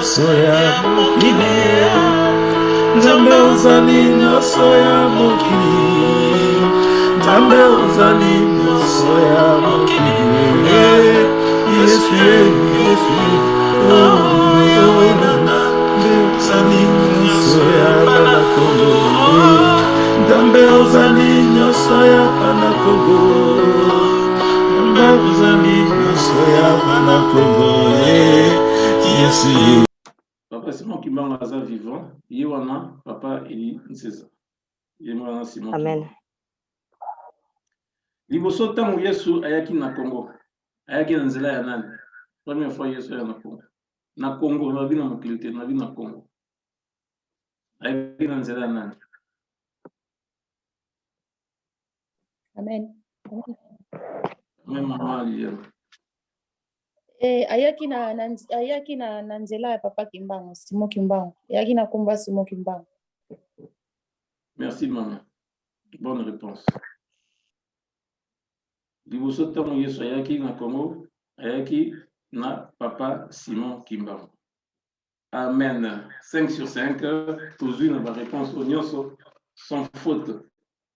Soya mokili, Nzambe ozali nyonso ya mokili, Nzambe ozali nyonso ya mokili, Yesu Yesu, Nzambe ozali nyonso ya bana Kongo, Nzambe ozali nyonso ya bana Kongo, Nzambe ozali nyonso ya bana Kongo, Yesu. Papa Simon Kimbangu aza vivant, Yewana, Papa Eli Nzeza. Yewana Simon. Amen. Liboso tangu Yesu ayaki na Congo. Ayaki na nzela ya nani? Première fois Yesu ayaki na Congo. Na Congo, na vie na mokilité, na vie na Congo. Ayaki na nzela ya nani? Amen. Amen, maman Liliane. Ayaki na nzela ya Papa Kimbangu, Simon Kimbangu. Ayaki na komba Simon Kimbangu. Merci maman. Bonne réponse. Liboso tango Yesu ayaki na Congo, ayaki na Papa Simon Kimbangu. Amen. 5 sur 5, tous une réponse au nyonso sans faute.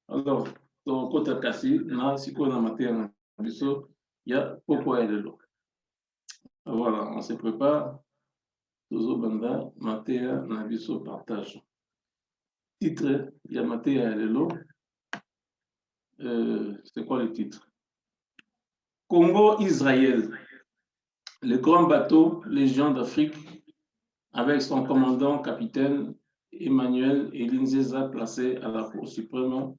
Alors, ton côté kasi na siko na matéria na biso ya poko elelo. Voilà, on se prépare. Tozo banda matéria na biso partage. Titre ya matéria elelo. C'est quoi le titre? Congo-Israël. Le grand bateau Légion d'Afrique avec son commandant capitaine Emmanuel Elinzeza placé à la Cour suprême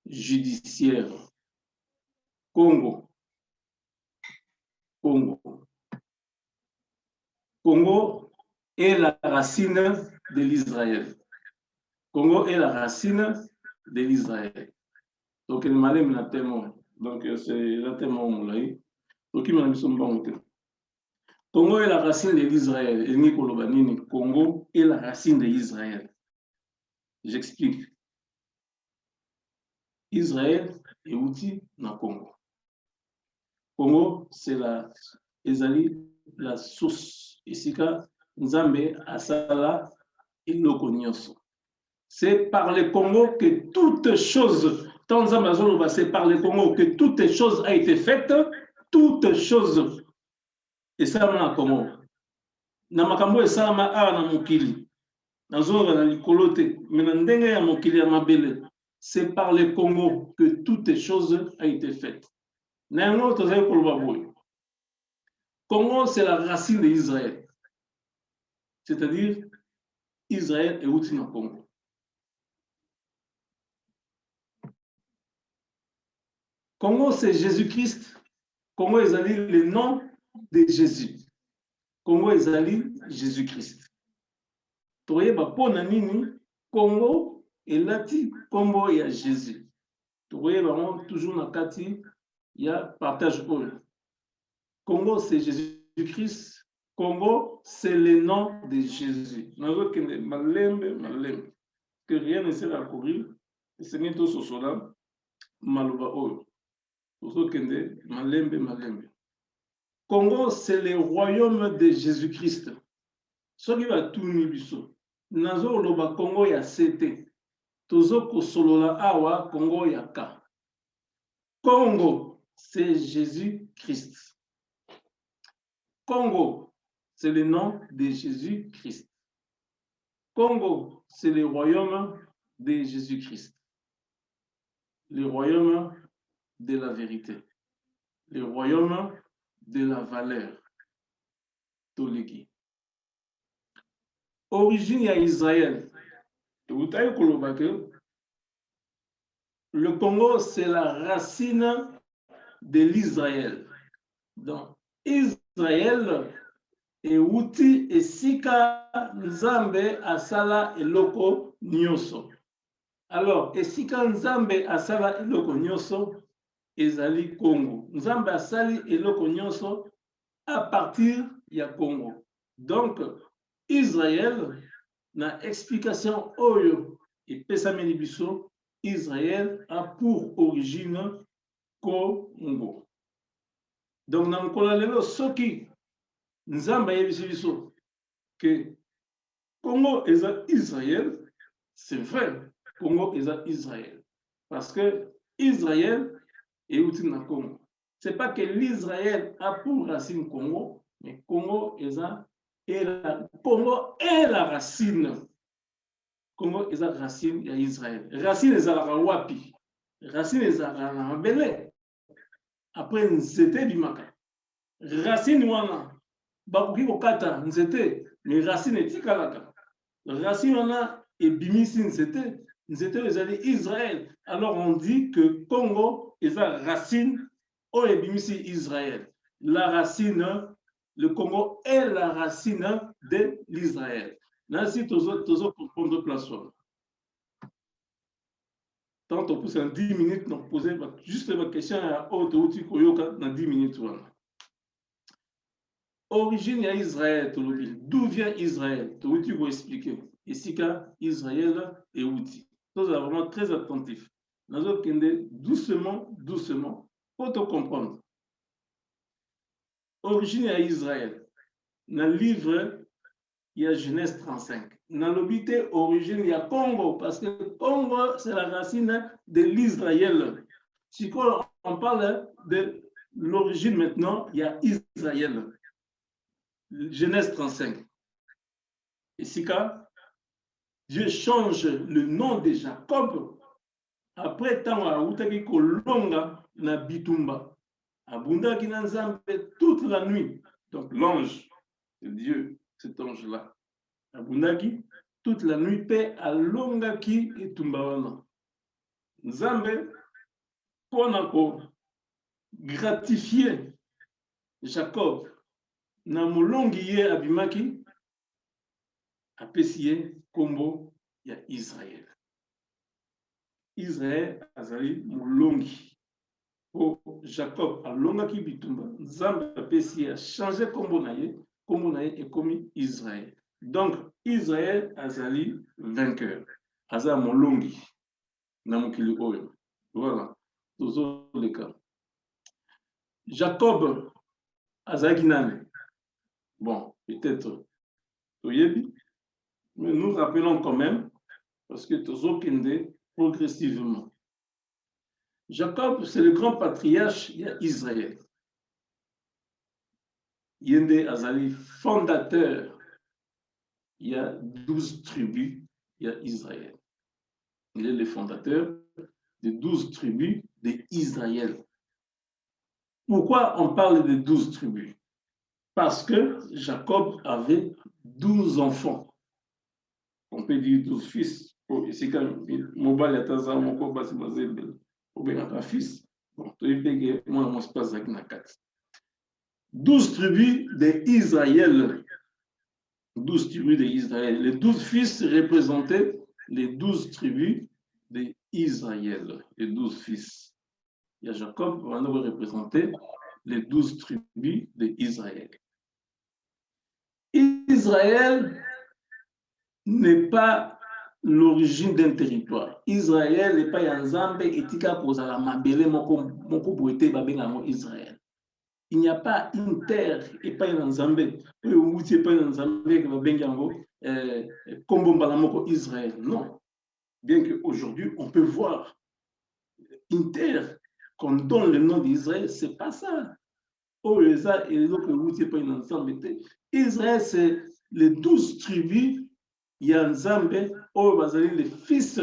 judiciaire. Congo. Congo. Congo est la racine de l'Israël. Congo est la racine de l'Israël. Donc, il m'a dit tellement. Donc, c'est là tellement moulay. Donc, il m'a dit Congo est la racine de l'Israël. Congo est la racine de l'Israël. J'explique. Israël est outil dans Congo. Congo, c'est la source. Ici, Nzambe Asala et Lokonyoso. C'est par le Congo que toutes choses, tant Nzambe c'est par le Congo que toutes choses a été faites, toutes choses. Et ça, na Congo. Na makambo et ça, ma a na mokili. Na zora na likolote, mais na ndenge ya mokili ya mabele. C'est par le Congo que toutes choses a été faites. Congo, c'est la racine d'Israël. C'est-à-dire, Israël est outil dans le Congo. Congo, c'est Jésus-Christ. Congo, est le nom de Jésus. Congo, est Jésus-Christ. Congo, est lati, Congo, il y a Jésus. Toujours dans Kati, il y a partage. Congo, c'est Jésus-Christ. Congo, c'est le nom de Jésus. Que rien ne sert à courir. C'est bientôt ce soir. Congo, c'est le royaume de Jésus-Christ. Ce qui va tout nibiso. Nazo loba Congo ya sete. Tozo kosolola awa Congo ya ka. Congo, c'est Jésus-Christ. Congo, c'est le nom de Jésus-Christ. Congo, c'est le royaume de Jésus-Christ. Le royaume de la vérité. Le royaume de la valeur. Toleki. Origine à Israël. Le Congo, c'est la racine de l'Israël. Donc, Israël est outil et sika nzambe asala eloko nyoso. Alors, esika nzambe asala eloko nyoso ezali Congo. Nzambe asali eloko nyoso à partir ya Congo. Donc, Israël na explication oyo et pesameli biso, Israël a pour origine Congo. Donc, dans le soki, Nzamba yebiso que Congo est Israël, c'est vrai, Congo est Israël. Parce que Israël est outil dans Congo. Ce n'est pas que l'Israël a pour racine Congo, mais Congo est la racine. Congo est la racine d'Israël. Racine est la wapi. Racine est la mabele. Après, c'était du maka. Racine wana. Bakuki kokata nzete, mais racine est tikalaka. Racine wana et bimisi nzete les alliés Israël. Alors on dit que Congo est la racine au bimisi Israël. La racine, le Congo est la racine de l'Israël. Là, si tu as comprendre place. Tant on pousse en 10 minutes, on pose juste la question à haute outil dans 10 minutes. Origine à Israël, d'où vient Israël? Tu vas expliquer. Ici, Israël est outil. Nous sommes vraiment très attentifs. Nous allons doucement, doucement, pour te comprendre. Origine à Israël. Dans le livre, il y a Genèse 35. Dans l'obité, origine, il y a Congo, parce que Congo, c'est la racine de l'Israël. Si on parle de l'origine maintenant, il y a Israël. Genèse 35. Ici, Dieu change le nom de Jacob après tant à Outaki Kolonga na Bitumba. Abunda qui n'a toute la nuit. Donc l'ange, c'est Dieu, cet ange-là. Abunda qui toute la nuit paix à Longa qui et Tumbawana. Nzambe, pour gratifier Jacob, na molongi abimaki, apesiye kombo ya Israël. Israël azali molongi. Pour Jacob alongaki bitumba, Nzambe apesiye a changé kombo na ye et commis Israël. Donc Israël azali vainqueur. Aza molongi na mokili oyo. Voilà, toujours le cas. Jacob azali nani? Bon, peut-être Toyebi. Mais nous rappelons quand même, parce que toujours kende progressivement. Jacob, c'est le grand patriarche d'Israël. Yende Azali, fondateur, il y a 12 tribus, il y a Israël. Il est le fondateur des 12 tribus d'Israël. Pourquoi on parle de 12 tribus? Parce que Jacob avait 12 enfants. On peut dire 12 fils. C'est quand Mobile est à mon combat, c'est ou bien un fils. Bon, moi, mon espace avec na 4. 12 tribus d'Israël. 12 tribus d'Israël. Les 12 fils représentaient les 12 tribus d'Israël. Les 12 fils. Il y a Jacob, on va représenter les 12 tribus d'Israël. Israël n'est pas l'origine d'un territoire. Israël n'est pas Yanzambe etika kozala mabele moko boete babenga Israël. Il n'y a pas une terre et pas Yanzambe. Ou c'est pas Yanzambe que babenga kombo mbala moko Israël. Non. Bien qu'aujourd'hui on peut voir une terre qu'on donne le nom d'Israël, c'est pas ça. Oh les a et les autres ou c'est pas Yanzambe. Israël c'est les 12 tribus. Yanzambe, oh, bazali les fils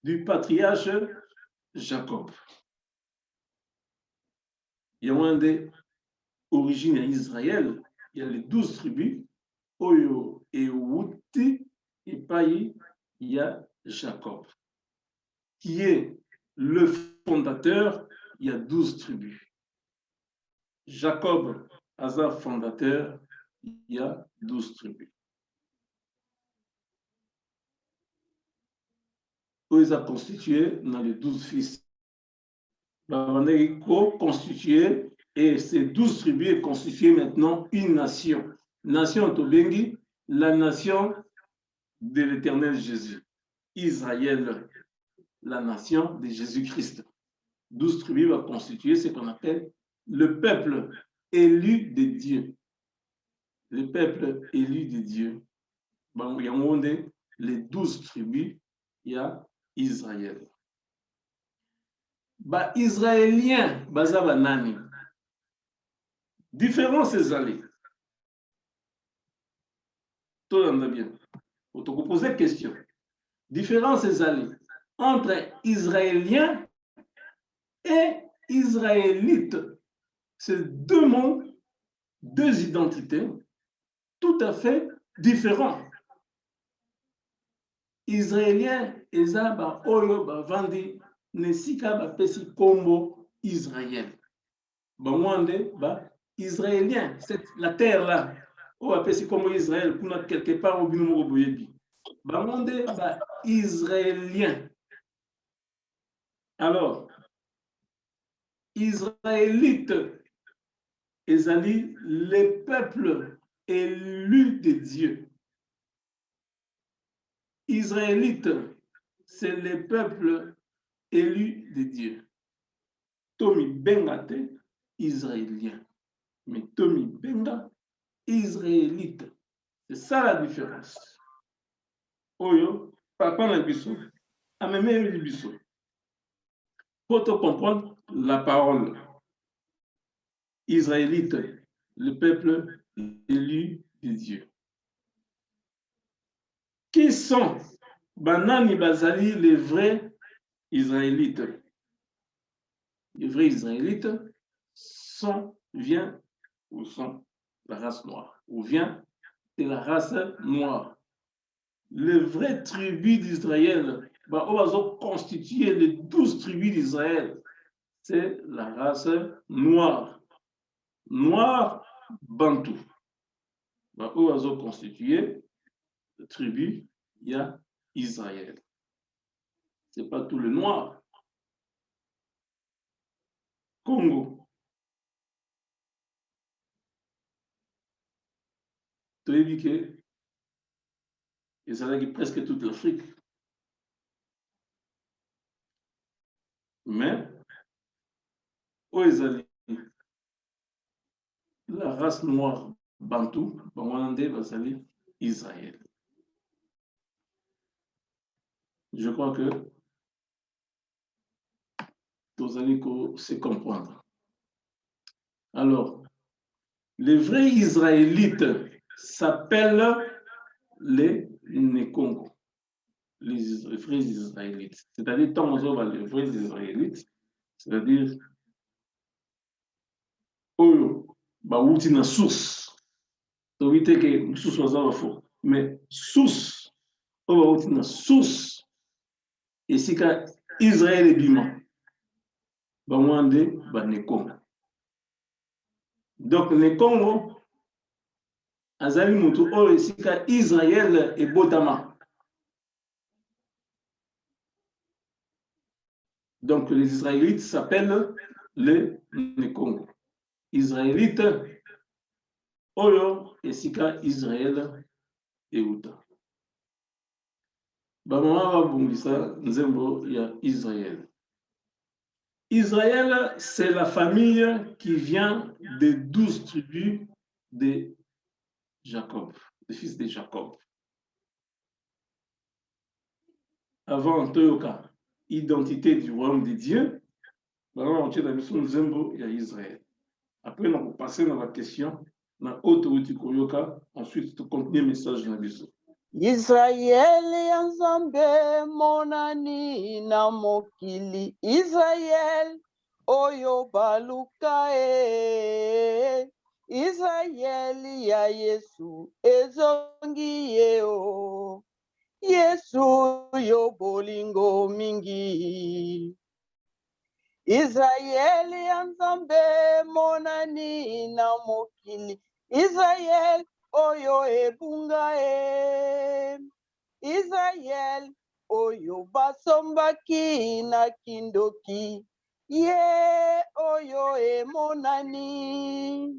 du patriarche Jacob. Il y a une des origines à Israël, il y a les 12 tribus, Oyo et Outi, et Paï, il y a Jacob, qui est le fondateur, il y a 12 tribus. Jacob, Hazar fondateur, il y a 12 tribus. Ils ont constitué dans les 12 fils. On est co-constitué et ces 12 tribus constituent maintenant une nation. Nation Tobengi, la nation de l'éternel Jésus. Israël, la nation de Jésus-Christ. 12 tribus vont constituer ce qu'on appelle le peuple élu de Dieu. Le peuple élu de Dieu. Bon, il y a les 12 tribus, il y a Israël. Bah, Israélien, bazaba nani. Différence ezali. Tout le monde bien. Vous te poser question. Différence ezali entre Israélien et Israélite. C'est deux mondes, deux identités tout à fait différentes. Israélien eza ba oyo bavandi nesika bapesi kombo Israël. Bamwande ba Israélien, c'est la terre là. O bapesi kombo Israël kuna quelque part au bino moko boyebi. Bamwande ba Israélien. Alors, Israélite ezali les peuples élus de Dieu. Israélite, c'est les peuples élus de Dieu. Tomi Bengate, israélien. Mais Tomi Benga, israélite. C'est ça la différence. Oyo, papa na biso, ameme biso. Pour te comprendre la parole. Israélite, le peuple élu de Dieu. Qui sont Banani Bazali, les vrais Israélites? Les vrais Israélites viennent ou sont la race noire, ou vient de la race noire. Les vraies tribus d'Israël, on va constituer les 12 tribus d'Israël. C'est la race noire. Noir, Bantou. On va constituer la tribu, il y a Israël. Ce n'est pas tout le noir. Congo. Tu as dit que Israël est presque toute l'Afrique. Mais, où Israël, la race noire Bantou, Israël. Je crois que tous allez se comprendre. Alors, les vrais Israélites s'appellent les Nekongo, les vrais Israélites. C'est-à-dire, tant on va les vrais Israélites, c'est-à-dire, Oyo, Bawuti na source. Tu veux dire que source was faux. Mais source, Bawuti na source, et c'est qu'à Israël est bima. Bamwande, Nekongo. Donc, les Congo, Azali Moutou, Oresika, Israël et Botama. Donc, les Israélites s'appellent les Congo. Israélites, Oyo, Esika, Israël et Outa. Bamama Bungisa, Nzembo, il y a Israël. Israël, c'est la famille qui vient des 12 tribus de Jacob, des fils de Jacob. Avant Toyoka, identité du royaume de Dieu, il y a Israël. Après, on va passer dans la question, ensuite, tu continues le message dans la maison. Israël yanzambe monani na mokili Israël oyo baluka Israël ya Yesu ezongi yeo Yesu yo bolingo mingi Israël yanzambe monani na mokili Israël oyo ebunga Israël oyo basombaki na kindoki ye oyo emonani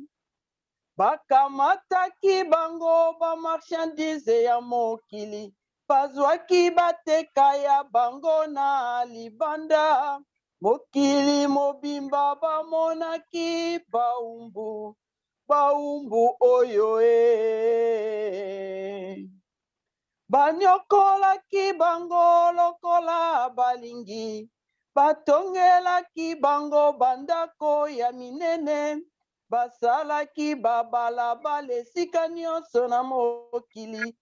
bakamataki bango ba marchandise ya mokili bazwaki bateka ya bango na libanda mokili mobimba bamonaki baumbu oyo banyokolaki bango lokola balingi, batongelaki bango bandako ya minene, basalaki babalabala esika nyonso na mokili.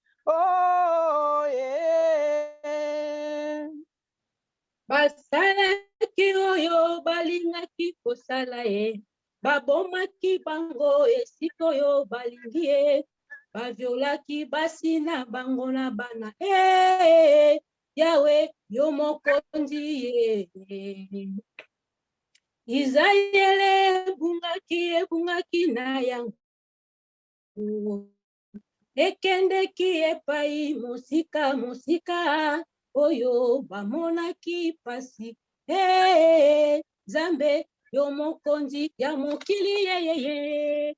Basalaki oyo balingaki kosala ye, babomaki bango esika oyo balingi ye, baviolaki basi na bango na bana. Yawe yo mokonzi ye. Israele ebungaki na yango, ekendeki epai mosika oyo bamonaki pasi. Zambe yo mokonzi ya mokili ye.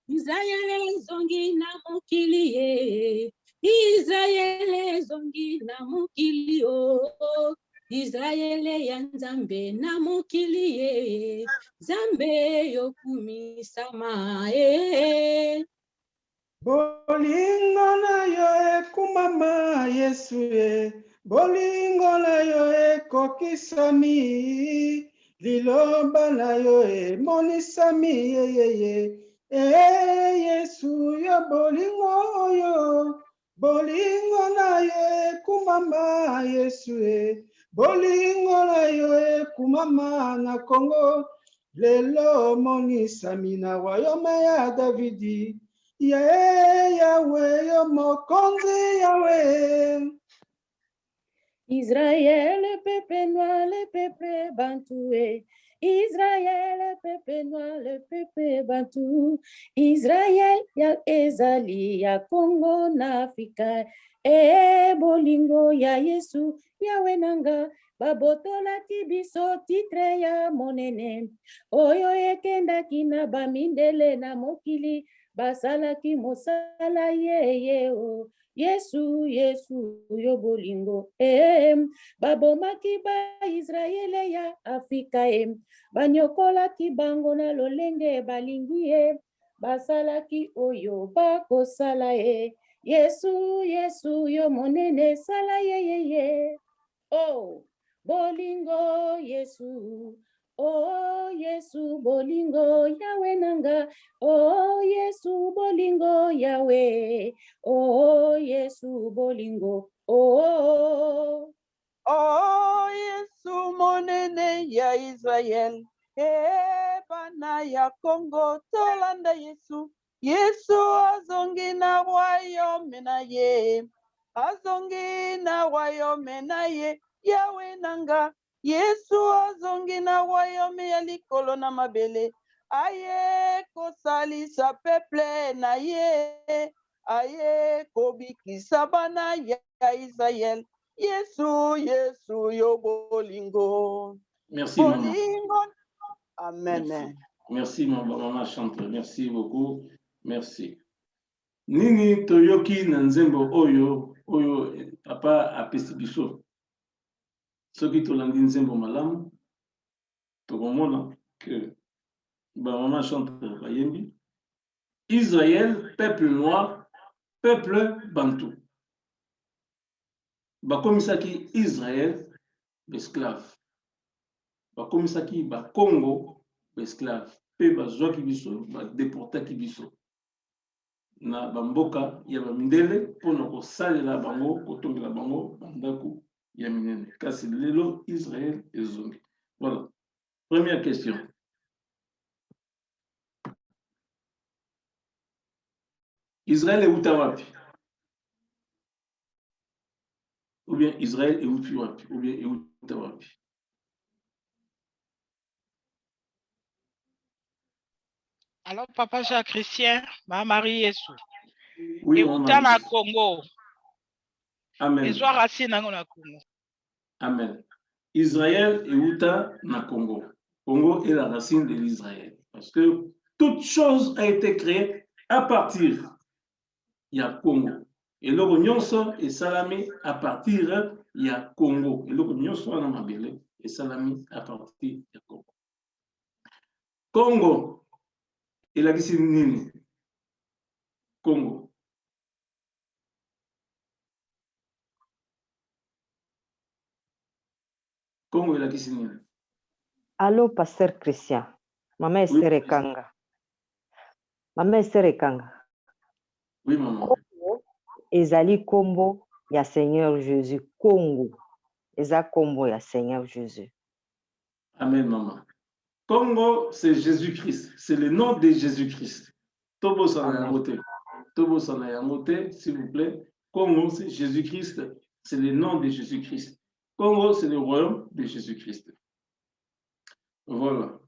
Israele zongi na mokili ye. Israele zongi na mokili o. Israele ya Nzambe na mokili ye. Zambe yo kumisama Bolingo na yo ekumama Yesu ye. Bolingo na yo ekokisami. Liloba na yo emonisami ye. Yesu yo bolingo yo. Bolingo na yo ekumama Yesu ye. Bolingo na yo ekumama na Kongo. Lelo monisami na wayome ya Davidi. Yahweh, yo mokonzi Yahweh. Israël, le peuple noir, le peuple bantoué. Israël, le peuple noir, le peuple bantou. Israël, ya ezali, ya Congo, na Afrika. Bolingo, ya Yesu, ya wenanga. Babotola kibiso titre ya monene. Oyo ekenda kina bamindele na mokili. Basalaki mosala ye o. Yesu yo bolingo babomaki ba Israele ya Afrika banyokolaki bango na lolenge balingi basalaki oyo bakosala Yesu yo monene sala ye oh bolingo Yesu. Oh Yesu bolingo Yahweh nanga. Oh Yesu bolingo Yahweh. Oh Yesu bolingo. Oh Yesu monene ya Israel. Bana ya Congo tolanda Yesu. Yesu azongi na royaume na ye. Azongi na royaume na ye. Yahweh nanga. Yesu azongi na royaume ya likolo na mabele. Aye kosalisa peuple na ye. Aye kobikisa bana ya Israel. Yesu yo bolingo. Merci, bolingo. maman. Amen. Merci, maman Chantal. Merci beaucoup. Merci. Nini toyoki na nzembo oyo papa apesi biso. Soki tolandi nzembo malamu, tokomona que maman Chantal bayembi. Israël, peuple noir, peuple bantou. Bakomisaki Israël, esclave. Bakomisaki ba Congo, esclave. Pe bazwaki biso, déportaki biso. Na bamboka ya bamindele pona kosalela bango kotongela bango bandako ya minene. Kasi lelo Israël ezongi. Voilà. Première question. Israël est wapi? Ou bien Israël est wapi? Ou bien est wapi? Alors, Papa Jacques-Christian, ma Marie Yesu. Oui, et Outa na Congo. Amen. Et racine na Congo. Amen. Israël et Outa na Congo. Congo est la racine de l'Israël. Parce que toute chose a été créée à partir du Congo. Et le nyonso est salamé à partir du Congo. Et le nyonso na mabele et salami à partir de Congo. Congo, il a dit nini. Congo. Congo, il a dit nini. Allô, pasteur Christian. Maman Esther Ekanga. Maman Esther Ekanga. Oui, maman. Congo, ezali kombo ya Seigneur Jésus. Congo, eza kombo ya Seigneur Jésus. Amen, maman. Congo, c'est Jésus-Christ. C'est le nom de Jésus-Christ. Tobo Sanayamote. Tobo Sanayamote, s'il vous plaît. Congo, c'est Jésus-Christ. C'est le nom de Jésus-Christ. Congo, c'est le royaume de Jésus-Christ. Voilà.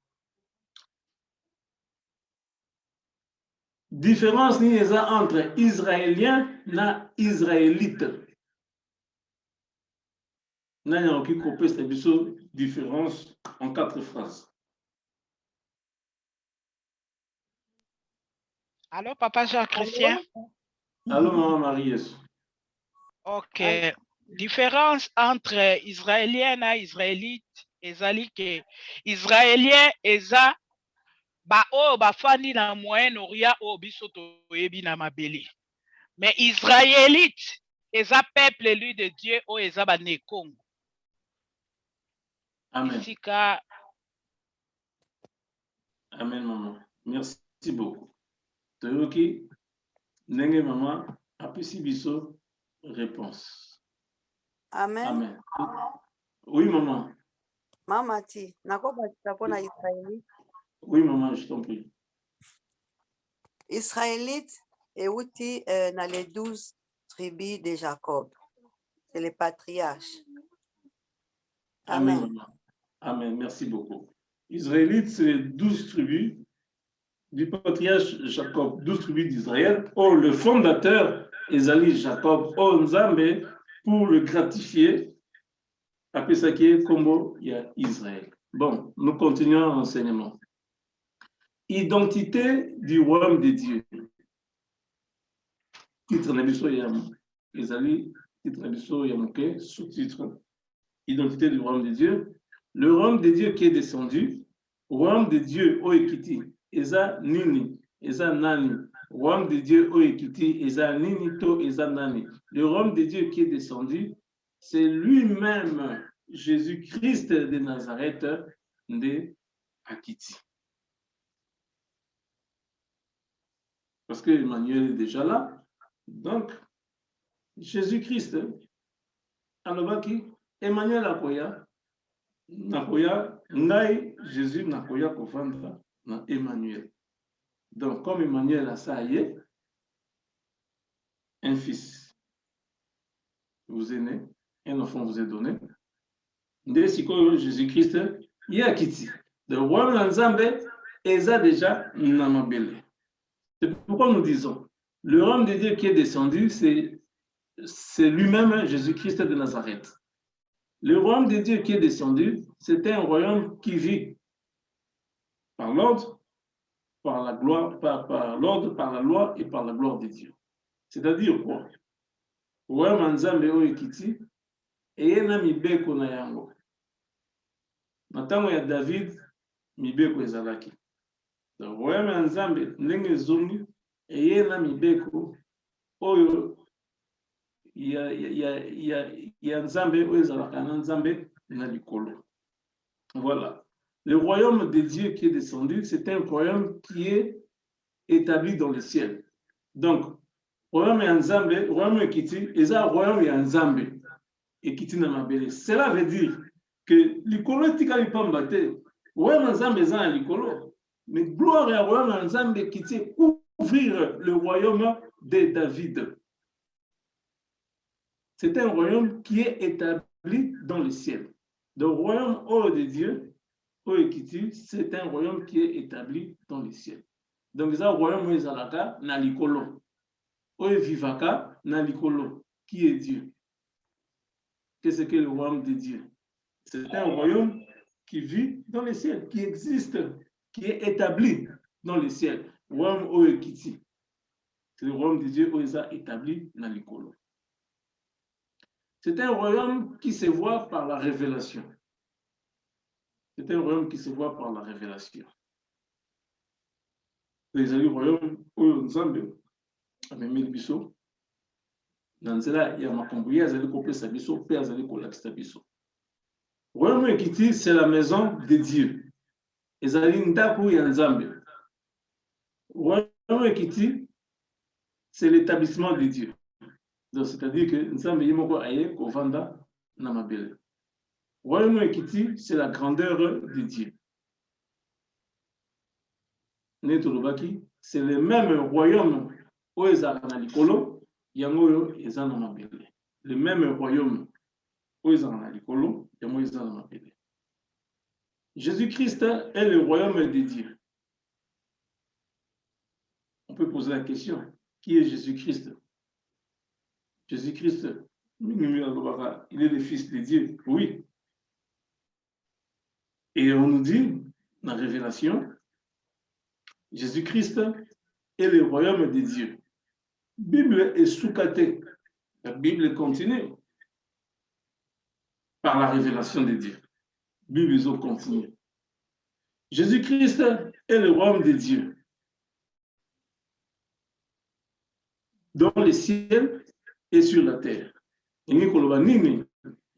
Différence ni eza entre Israélien na Israélite. Nani oki kopé cette différence en 4 phrases. Allô, Papa Jean-Christian? Allô, Maman Marie-Yesu. Ok. Différence entre Israélien et Israélite, ezali que Israélien eza ba o ba fandi na Moyen-Orient o biso toyebi na mabeli. Mais Israélite eza peuple lui de Dieu o eza ba ne Congo. Amen. Isika. Amen, maman. Merci beaucoup. Toyoki, nenge maman, apesi biso réponse. Amen. Amen. Oui, maman. Mama ti, nakobakisa mpona Israélite. Oui, maman, je t'en prie. Israélite euti dans les 12 tribus de Jacob. C'est les patriarches. Amen, Amen. maman. Amen, merci beaucoup. Israélite, c'est les 12 tribus du patriarche Jacob, 12 tribus d'Israël. Oh, le fondateur, Ezali Jacob, oh Nzambe, pour le gratifier, après ça qui est Combo, il y a Israël. Bon, nous continuons l'enseignement. Identité du royaume de Dieu. Titre Nabiso Yam, Ezali, titre Nabiso Yamoke, sous-titre. Identité du royaume de Dieu. Le royaume de Dieu qui est descendu, royaume de Dieu, Oekiti, Eza Nini, Eza Nani, royaume de Dieu, Oekiti, Eza Nini, To, Eza Nani. Le royaume de Dieu qui est descendu, c'est lui-même Jésus-Christ de Nazareth de Akiti. Parce que Emmanuel est déjà là. Donc, Jésus-Christ, Alobaki, Emmanuel Akoya, Nakoya, Ngai, Jésus Nakoya Kofanda, na Emmanuel. Donc, comme Emmanuel a ça, y est, un fils vous est né, un enfant vous est donné. Dès que Jésus-Christ, il y a Kiti. Le royaume d'Anzambe est déjà Namabele. C'est pourquoi nous disons, le royaume de Dieu qui est descendu, c'est lui-même Jésus-Christ de Nazareth. Le royaume de Dieu qui est descendu, c'est un royaume qui vit par l'ordre, par la gloire, par l'ordre, par la loi et par la gloire de Dieu. C'est-à-dire quoi? Royaume Nzambe Oekiti, et na mibeko na yango. Natango ya David, mibeko ezalaki. Le royaume Nzambe ndenge zongi, et na mibeko oyo ya Nzambe oyo ezalaka na Nzambe na likolo. Voilà. Le royaume de Dieu qui est descendu, c'est un royaume qui est établi dans le ciel. Donc, royaume ya Nzambe, royaume ekiti, eza royaume ya Nzambe ekiti na mabele. Cela veut dire que likolo etikali pamba te, royaume ya Nzambe eza na likolo, mais gloire ya royaume ya Nzambe ekiti couvrir le royaume de David. C'est un royaume qui est établi dans le ciel. Le royaume oh de Dieu, Oekiti, c'est un royaume qui est établi dans le ciel. Donc, c'est un royaume Ezalaka, na likolo. Oe vivaka, na likolo, qui est Dieu. Qu'est-ce que le royaume de Dieu? C'est un royaume qui vit dans le ciel, qui existe, qui est établi dans le ciel. Royaume Oekiti. C'est le royaume de Dieu Oeza établi na likolo. C'est un royaume qui se voit par la révélation. C'est un royaume qui se voit par la révélation. Les alliés royaume, oyo nzambe, amemeli biso, na nzela ya makambo ye azali kopesa biso, pe azali kolakisa biso. Royaume ekiti, c'est la maison de Dieu. Ezali ndako ya nzambe. Royaume ekiti, c'est l'établissement de Dieu. Donc, c'est-à-dire que nzambe yemoko aye kovanda na mabele. Royaume ekiti, c'est la grandeur de Dieu. C'est le même royaume où ezalaka na likolo, yango oyo eza na mabele. Le même royaume où ezalaka na likolo, yango eza na mabele. Jésus-Christ est le royaume de Dieu. On peut poser la question, qui est Jésus-Christ? Jésus-Christ, il est le Fils de Dieu, oui. Et on nous dit, dans la Révélation, Jésus-Christ est le royaume de Dieu. La Bible est sous-catée. La Bible continue par la révélation de Dieu. La Bible continue. Jésus-Christ est le royaume de Dieu. Dans le ciel et sur la terre.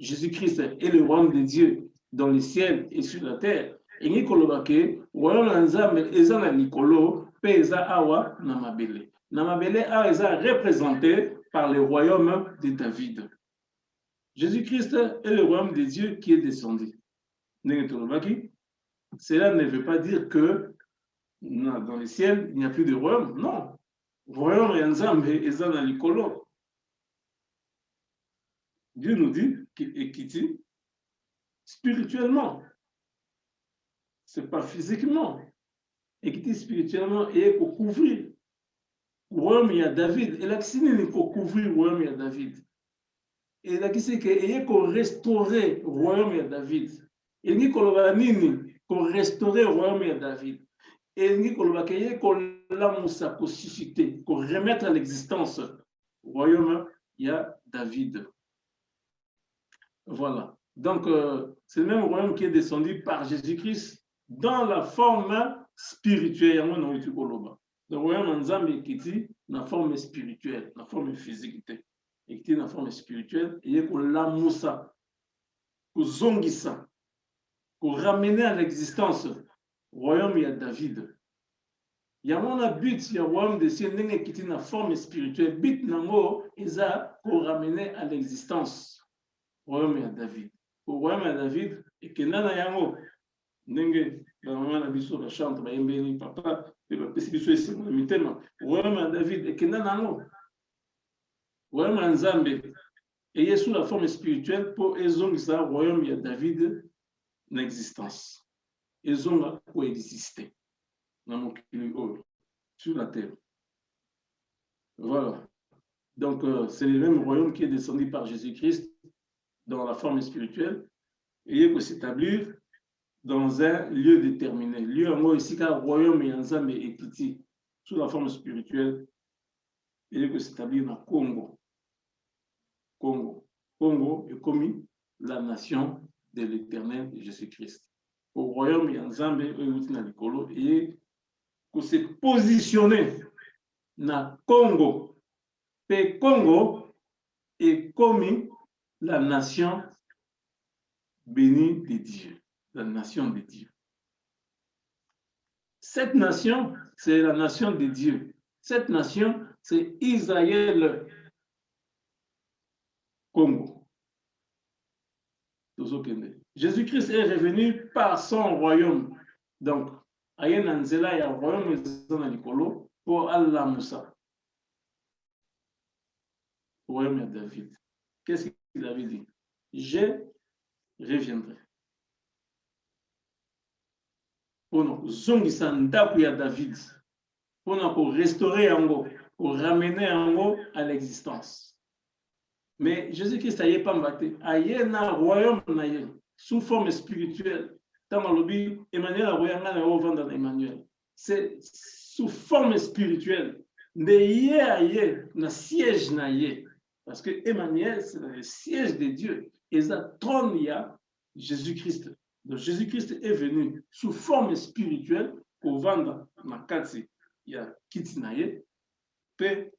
Jésus-Christ est le royaume de Dieu dans le ciel et sur la terre. Et ni kolobake royaume nzambe eza na likolo pe eza awa na mabele. Na mabele a eza représenté par le royaume de David. Jésus-Christ est le royaume de Dieu qui est descendu. Cela ne veut pas dire que dans le ciel il n'y a plus de royaume. Non. Royaume nzambe eza na likolo. Dieu nous dit qu'il dit spirituellement. Ce n'est pas physiquement. Et qui dit spirituellement, et pour couvrir. Royaume, il y a David. Et là, qui n'est pour couvrir royaume, il y a David. Et là, qui c'est qu'il pour restaurer royaume, il y a David. Et ni qu'on va nini, pour restaurer royaume, il y a David. Et ni qu'on va qu'il qu'on l'a moussa, pour susciter, pour remettre à l'existence royaume, il y a David. Voilà. Donc, c'est le même royaume qui est descendu par Jésus-Christ dans la forme spirituelle. Le royaume nzambe qui dit la forme spirituelle, la forme physique, et qui dit la forme spirituelle, et qu'on la moussa, qu'on zongissa, qu'on ramener à l'existence. Royaume, il y a David. Il y a un but, il y a un royaume de ciel, qui dit la forme spirituelle. But, il y a qu'on ramener à l'existence. Royaume, il y a David. Au royaume, il y a David, et que nana yango. Ndenge la maman na biso la chante ba yembeli papa et ba pesi biso esi na mitema royaume David et kenda nango royaume nzambe et yesu la forme spirituelle pour ezongisa royaume ya David na existence ezonga pour exister na mokili sur la terre. Voilà. Donc c'est le même royaume qui est descendu par Jésus-Christ dans la forme spirituelle et il peut s'établir dans un lieu déterminé. Lieu en ici, car royaume et ensemble est petit, sous la forme spirituelle, il peut s'établir dans Congo. Congo est commis la nation de l'éternel Jésus-Christ. Au royaume et ensemble, et pour se positionner dans Congo. Et Congo est commis la nation bénie de Dieu. La nation de Dieu. Cette nation, c'est la nation de Dieu. Cette nation, c'est Israël Congo. Jésus-Christ est revenu par son royaume. Donc, il y a un royaume pour Allah Moussa. Royaume de David. Qu'est-ce qu'il avait dit? Je reviendrai. Pour zongisa ndaku ya David, pour restaurer Ango, pour ramener Ango à l'existence. Mais Jésus-Christ a pas mbatté, a un royaume sous forme spirituelle. Tamalobi, Emmanuel a royaume Emmanuel. C'est sous forme spirituelle. De na siège na ye. Parce que Emmanuel, c'est le siège de Dieu. Et ça trône ya Jésus-Christ. Donc Jésus-Christ est venu sous forme spirituelle pour vendre na kati ya kiti na ye, pe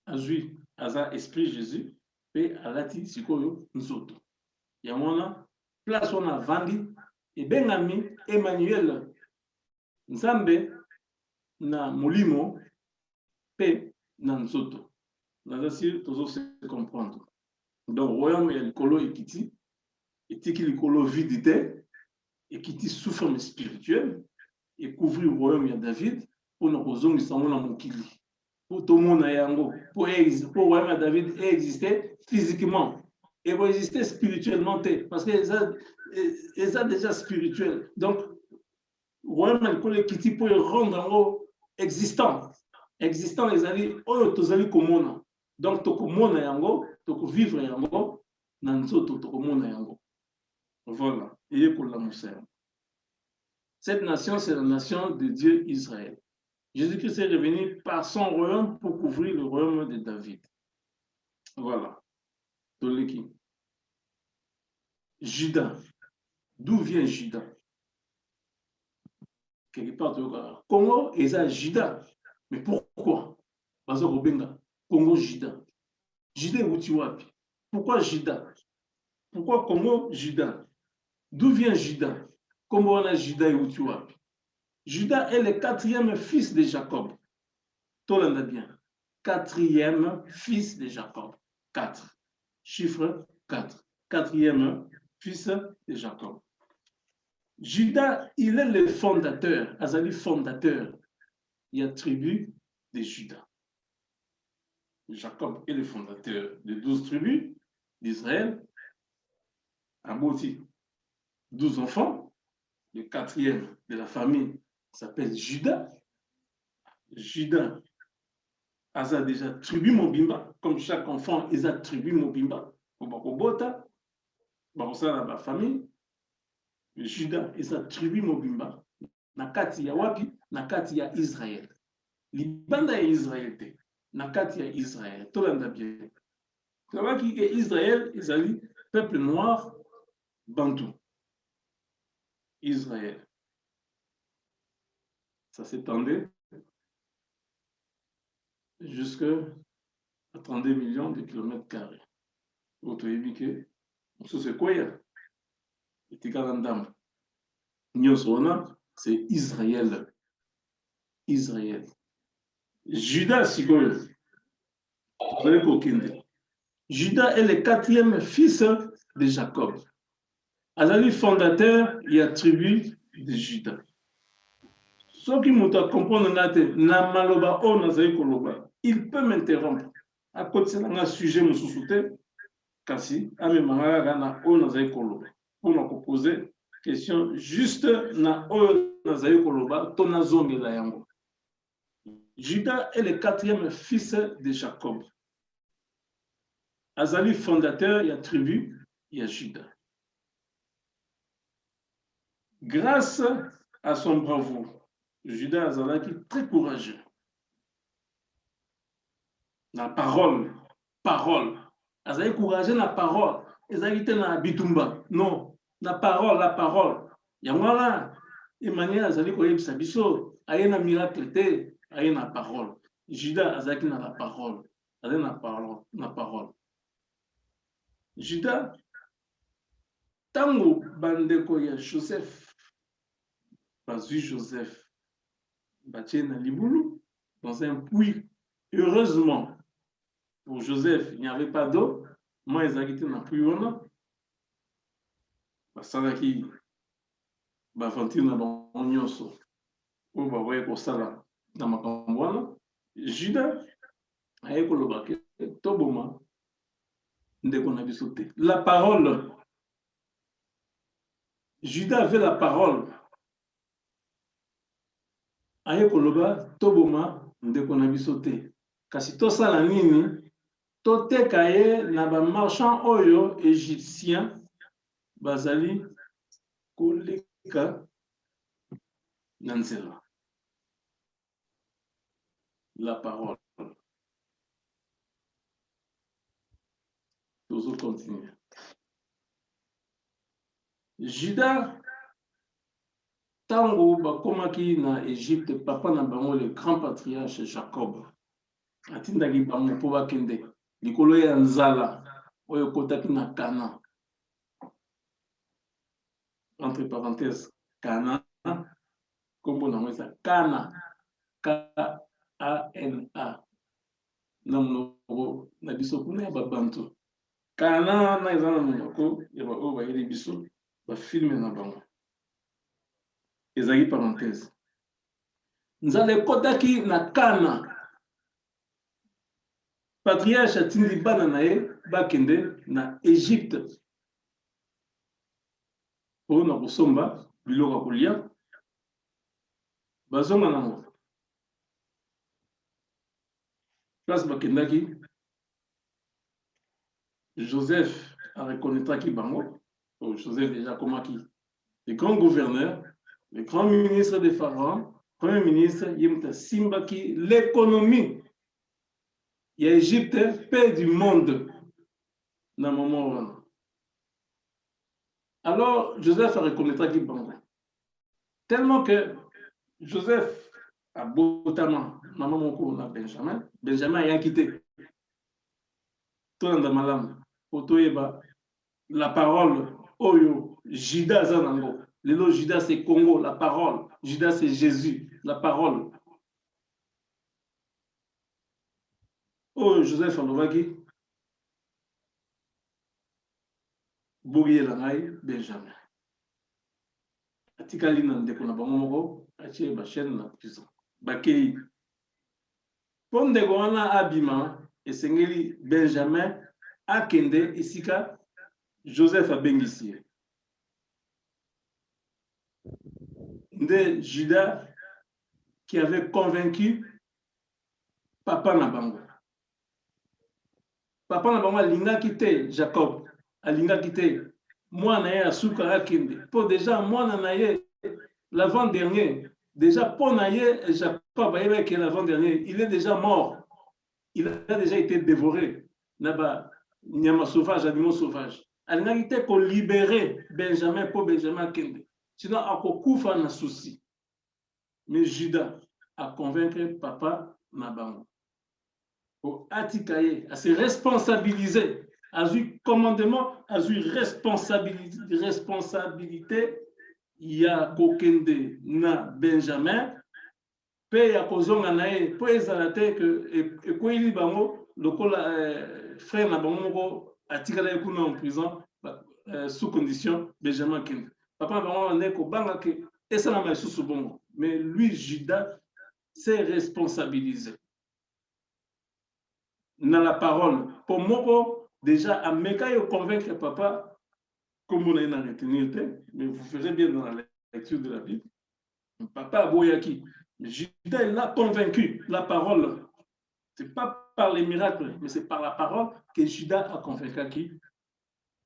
azui aza esprit Jésus, pe alati sikoyo nzoto. Yango wana place wana vandi ebengami Emmanuel, Nzambe na molimo pe na nzoto. Naza si tozo se comprendre. Donc royaume ya likolo ekiti, etiki likolo vide te, ekiti sous forme spirituelle, et couvrir le royaume de David pour nous résoudre na mokili. Pour tout le monde yango, pour le royaume de David exister physiquement et pour exister spirituellement, parce que ça déjà spirituel. Donc le royaume de Kiti pour rendre existant. Existant les alliés, tozali komona. Donc tokomona yango, tokovivre yango, nanzoto tokomona yango. Voilà, et pour la moussère. Cette nation, c'est la nation de Dieu Israël. Jésus-Christ est revenu par son royaume pour couvrir le royaume de David. Voilà. Toleki. Juda. D'où vient Juda? Quelque part, Congo est à Juda. Mais pourquoi? Bazo Robenga. Congo Juda. Juda Utiwapi. Pourquoi Juda? Pourquoi Congo Juda? D'où vient Juda? Comment on a Juda et Utiwapi? Juda est le quatrième fils de Jacob. Tout le monde bien. Quatrième fils de Jacob. 4. Chiffre 4. Quatrième fils de Jacob. Juda, il est le fondateur. Azali fondateur. Il y a tribu de Juda. Jacob est le fondateur de 12 tribus d'Israël. Aboti, 12 enfants. Le quatrième de la famille s'appelle Juda. Juda a déjà tribu Mobimba, comme chaque enfant, il a tribu Mobimba. Pour Bakobota, Bakosala la famille. Juda, il a tribu Mobimba. Nakati ya wapi, nakati ya Israël. Libanda ya Israël te. Nakati ya Israël. Tolanda bien. Kawaki que Israël, ils allaient peuple noir, Bantou. Israël. Ça s'étendait jusqu'à 32 millions de kilomètres carrés. Autoébike, c'est quoi? Et Tikalandam. C'est Israël. Israël. Judas, Sikoyo. Vous avez qu'aucun. Judas est le quatrième fils de Jacob. Azali fondateur, il y a tribu de Judas. Ce qui m'a compris, na maloba o nazali koloba, il peut m'interrompre. À côté de un sujet me sous-souté, kasi ame mangara na o nazali koloba. Pour me poser question juste na o nazali koloba, tona zonge la yango. Judas est le quatrième fils de Jacob. Azali fondateur, il y a tribu, il y a Judas. Grâce à son bravoure, Judas Azalaki très courageux. La parole. Azalaki courageux la parole. Azalaki na bitumba. Non, la parole. Yamala, Emmanuel Azalaki koyebisa biso, aye na miracle te, aye na parole. Judas Azalaki na la parole. Azalaki na parole. Judas, tango bandeko ya Joseph, bazui Joseph, batie na libulu, dans un puits. Heureusement, pour Joseph, il n'y avait pas d'eau. Moi, ils ont na puits. Basalaki, bafantir na banyoso. Ou bawaye ko sala na makamwana. Judas, aye ko lobake, toboma, ndeko na biso te. La parole. Judas avait la parole. Aye koloba toboma ndeko na biso te. Kasi tosala nini? Toteka ye na ba marchand oyo égyptien bazali koleka na nzela. La parole. Toujours continuer. Juda, tango bakomaki na Égypte, papa na bango le grand patriarche Jacob atindaki bango mpo bakende likolo ya nzala oyo ekotaki na Kana. Entre parenthèses, Kana, kombo nango eza Kana, K-A-N-A. Na monoko na biso kuna ya babantu. Kana na eza na monoko ya baoyo bayeli biso bafilme na bango. Ezali parenthèse. Nzala ekotaki na Kana. Patriarche atindi bana na ye bakende na Égypte. Po na kosomba biloko ya kolia. Bazonga nango. Place bakendaki, Joseph a reconnaîtraki bango. Joseph déjà komaki le grand gouverneur, le grand ministre de Pharaon, premier ministre, Yemta Simbaki, l'économie. Il y a Égypte, paix du monde. Dans le moment. Alors, Joseph a reconnaîtraki bango. Tellement que Joseph a botamment, maman mon cours, on a Benjamin. Benjamin a quitté. Tout le monde la parole, Oyo, Juda Zanango. Le nom Juda c'est Congo, la parole. Juda c'est Jésus, la parole. Oh, Joseph Alovaki, Bourrier Langaï, Benjamin. Atikali Nandeko na Bamomoko, Atie Bachen na prison. Bakei. Ponde Goana Abima, et Sengeli Benjamin, Akende, Isika, Joseph Abengisi. De Judas qui avait convaincu Papa Nabango. Papa Nabango alinga quitté Jacob, alinga quitté moi naye asukara kende. Pour déjà moi naye l'avant-dernier, déjà pour naye Jacob aye que l'avant-dernier, il est déjà mort. Il a déjà été dévoré. Naba nyama sauvage, animaux sauvages. Alinga quitté pour libérer Benjamin pour Benjamin kende. Sinon, à Kokoufa na souci. Mais Judas a convaincu Papa Nabango. Pour Atikaye, à se responsabiliser, à eu commandement, à eu responsabilité, il y a Kokende na Benjamin, pe ya kozonga nae, po ezalate que et quoi il bango, le frère Nabango Atikala kuna en prison sous condition Benjamin Kende. Papa Nabango ne ko banga ke esa na mai sous bongo. Mais lui, Judas, s'est responsabilisé. Dans la parole, pour moi, déjà, à Mekayo convaincre papa, comme on a une retenue, mais vous ferez bien dans la lecture de la Bible. Papa Boyaki, Judas, il l'a convaincu, la parole. Ce n'est pas par les miracles, mais c'est par la parole que Judas a convaincu qui?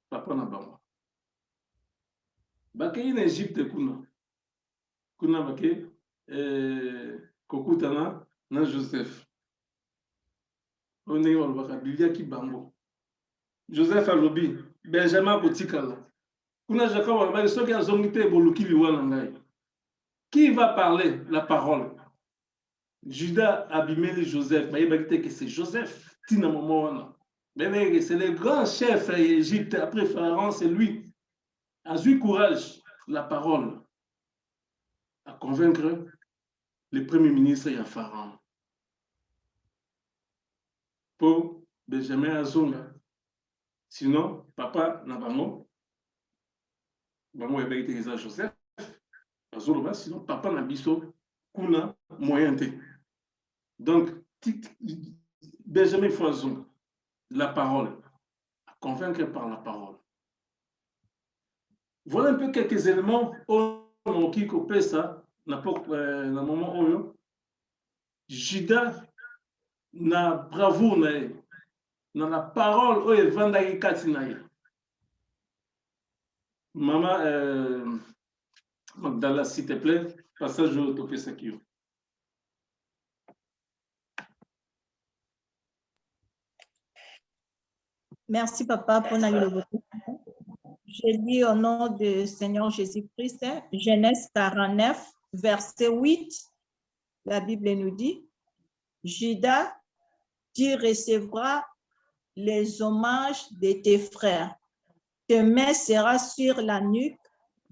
Papa Nabama. Bakei en Égypte, kuna bakei. Kokutana na Joseph. On est au Biblia qui bango. Joseph alobi, Benjamin Kotikala. Kuna Jacob alba so ki azongite boluki liwana ngai. Qui va parler la parole? Judas abimeli Joseph, ba yebakite que c'est Joseph tina moment wana. Mais c'est le grand chef d'Égypte après Pharaon, c'est lui. A eu courage la parole à convaincre le premier ministre et Pharaon. Pour Benjamin Azonga. Sinon, papa Nabango, Bango était Joseph, Azonga, sinon papa Nabiso, Kuna, moyen. Donc, Benjamin Foison, la parole, à convaincre par la parole. Voilà un peu quelques éléments qui coupent ça, dans le moment où Judas na bravoure na dans la parole où il vend la katinaï. Maman Magdala, s'il te plaît, passage au topé sakio. Merci papa pour la Je lis au nom du Seigneur Jésus-Christ, Genèse 49, verset 8. La Bible nous dit, Judas, tu recevras les hommages de tes frères. Tes mains sera sur la nuque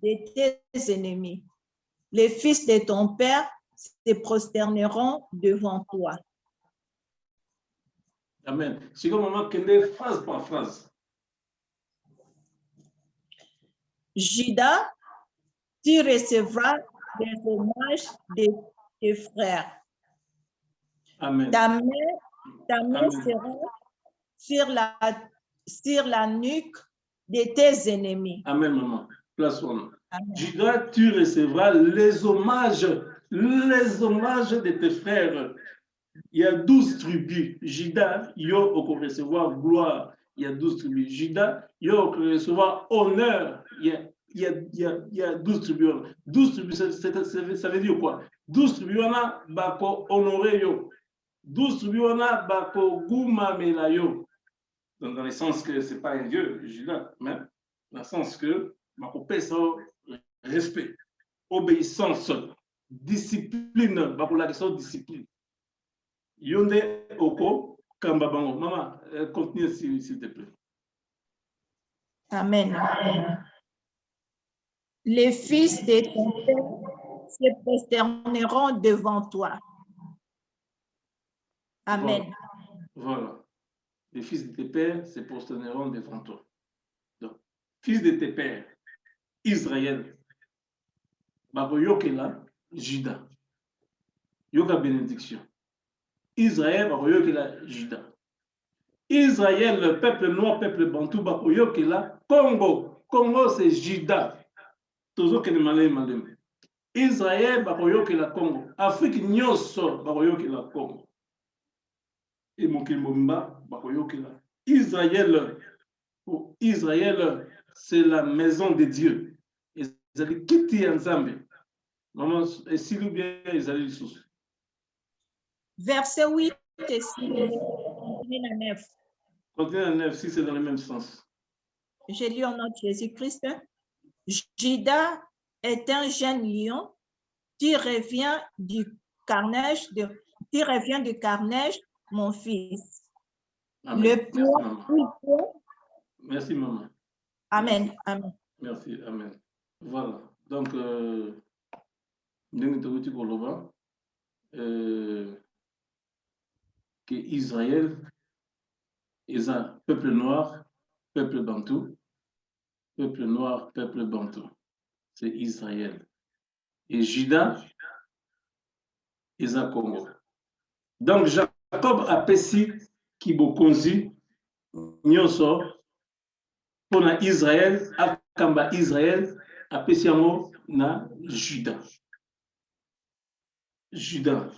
de tes ennemis. Les fils de ton père se prosterneront devant toi. Amen. C'est comme maman qui est phrase par phrase. Judas, tu recevras les hommages de tes frères. Amen. Ta main Amen. sera sur la nuque de tes ennemis. Amen, maman. Place one. Amen. Judas, tu recevras les hommages de tes frères. Il y a 12 tribus. Judas, il va recevoir gloire. Il y a 12 tribus. Judas, il va recevoir honneur. Il y a 12 tribus. 12 tribus, ça veut dire quoi? 12 tribus, on a bako honoré yo. 12 tribus, on a bako gouma melayo. Dans le sens que ce n'est pas un dieu, Judas, mais dans le sens que bako pesa respect, obéissance, discipline, bako la question discipline. Yonde Oko Kambabango. Maman, continue s'il te plaît. Amen. Les fils de ton père se prosterneront devant toi. Amen. Voilà. Les fils de tes pères se prosterneront devant toi. Donc, fils de tes pères, Israël, Bako Yokela, Judas. Yoka bénédiction. Israël, Bako Yokela, Judas. Israël, le peuple noir, peuple bantou, Bako Yokela, Congo. Congo, c'est Judas. Toujours que malem. Israël, Bako Yokela, Congo. Afrique, Nyoso, Bako Yokela, Congo. Et Mokimomba, Bako Yokela. Israël, pour Israël, c'est la maison de Dieu. Ils allaient quitter ensemble. Maman, et s'il ou bien, ils allaient sous. Verset 8 et 6. Continue la 9. Continue la 9, si c'est dans le même sens. Je lis au nom de Jésus-Christ. Judas est un jeune lion. Tu reviens du carnage, mon fils. Amen. Le poids. Merci, maman. Amen. Amen. Merci, amen. Voilà. Donc, que Israël est un peuple noir, peuple bantou, peuple noir, peuple bantou. C'est Israël. Et Judas est un Congo. Donc, Jacob a pessi qui bokonzi nyoso pour Israël, akamba Israël a pessi yango na Judas. Judas,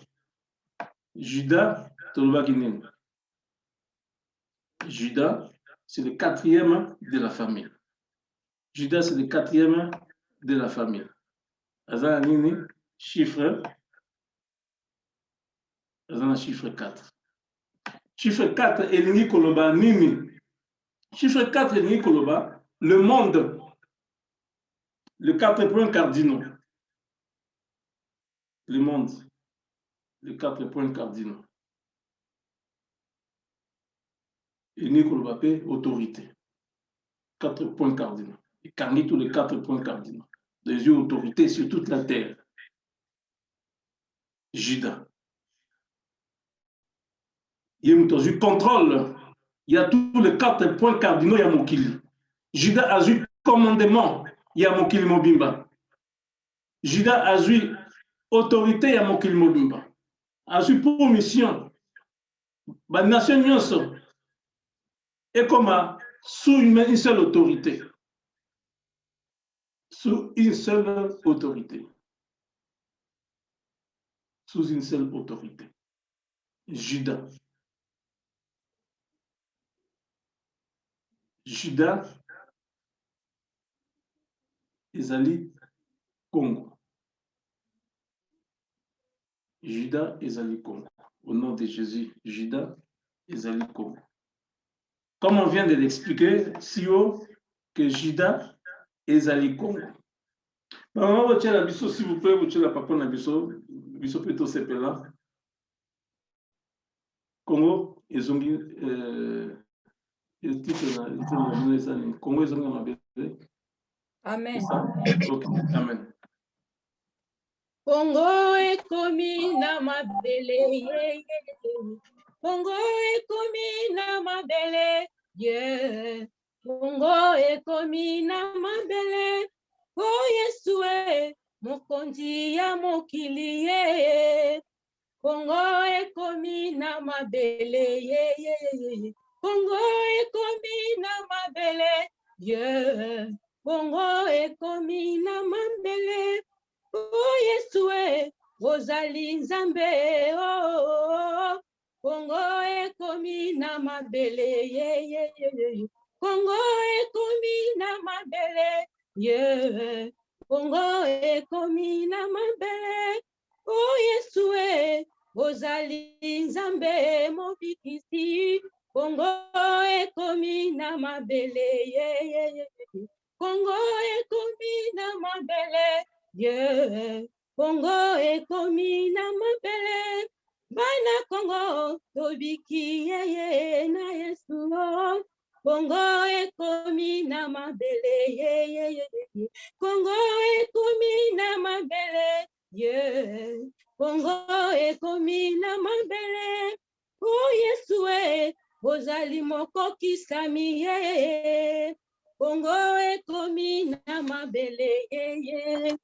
tolobaki nini? Judas, c'est le 4e de la famille. Judas, c'est le 4e de la famille. Azana nini? Chiffre 4. Chiffre 4, elingi koloba nini? Chiffre 4, elingi koloba, le monde. Les 4 points cardinaux. Le monde. Les 4 points cardinaux. Elingi koloba pe autorité. 4 points cardinaux. Et parmi tous les 4 points cardinaux. Les yeux autorités sur toute la terre. Judas. Il y a eu contrôle. Il y a tous les 4 points cardinaux, il y a Mokili. Judas a eu commandement, il y a Mokili Mobimba. Judas a eu autorité, il y a Mokili Mobimba. A eu pour mission, la nation Nyonso est comme sous une seule autorité. Sous une seule autorité. Sous une seule autorité. Judas. Judas, Ezali, Congo. Judas, Ezali, Congo. Au nom de Jésus, Judas, Ezali, Congo. Comme on vient de l'expliquer, si haut, que Juda ezali Congo. Maman, vous tirez la biseau, s'il vous plaît, vous tirez la papa na biseau plutôt sepela. Congo, ils ont le titre na Congo, ils ont mabele. Amen. Ok, amen. Congo ekomi na mabele, Congo ekomi na mabele, yeah. Congo ekomi na mabele, oh Yesu e, mokonzi ya mokili ye. Congo ekomi na mabele, yeah. Congo ekomi na mabele, yeah. Congo ekomi na mabele, oh Yesu e, ozali nzambe, oh. Congo ekomi na mabele, yeah. Congo ekomi na mabele, yeah. Congo ekomi na mabele, oh Yesu e, ozali nzambe mobikisi. Congo ekomi na mabele, yeah. Congo ekomi na mabele, yeah. Congo ekomi na mabele, bana Congo tobiki yeye na Yesu. Congo ekomi na mabele, yeah. Congo ekomi na mabele, yeah. Congo ekomi na mabele, oh Yesu e, ozali mokoki sami ye. Congo ekomi na mabele, yeah.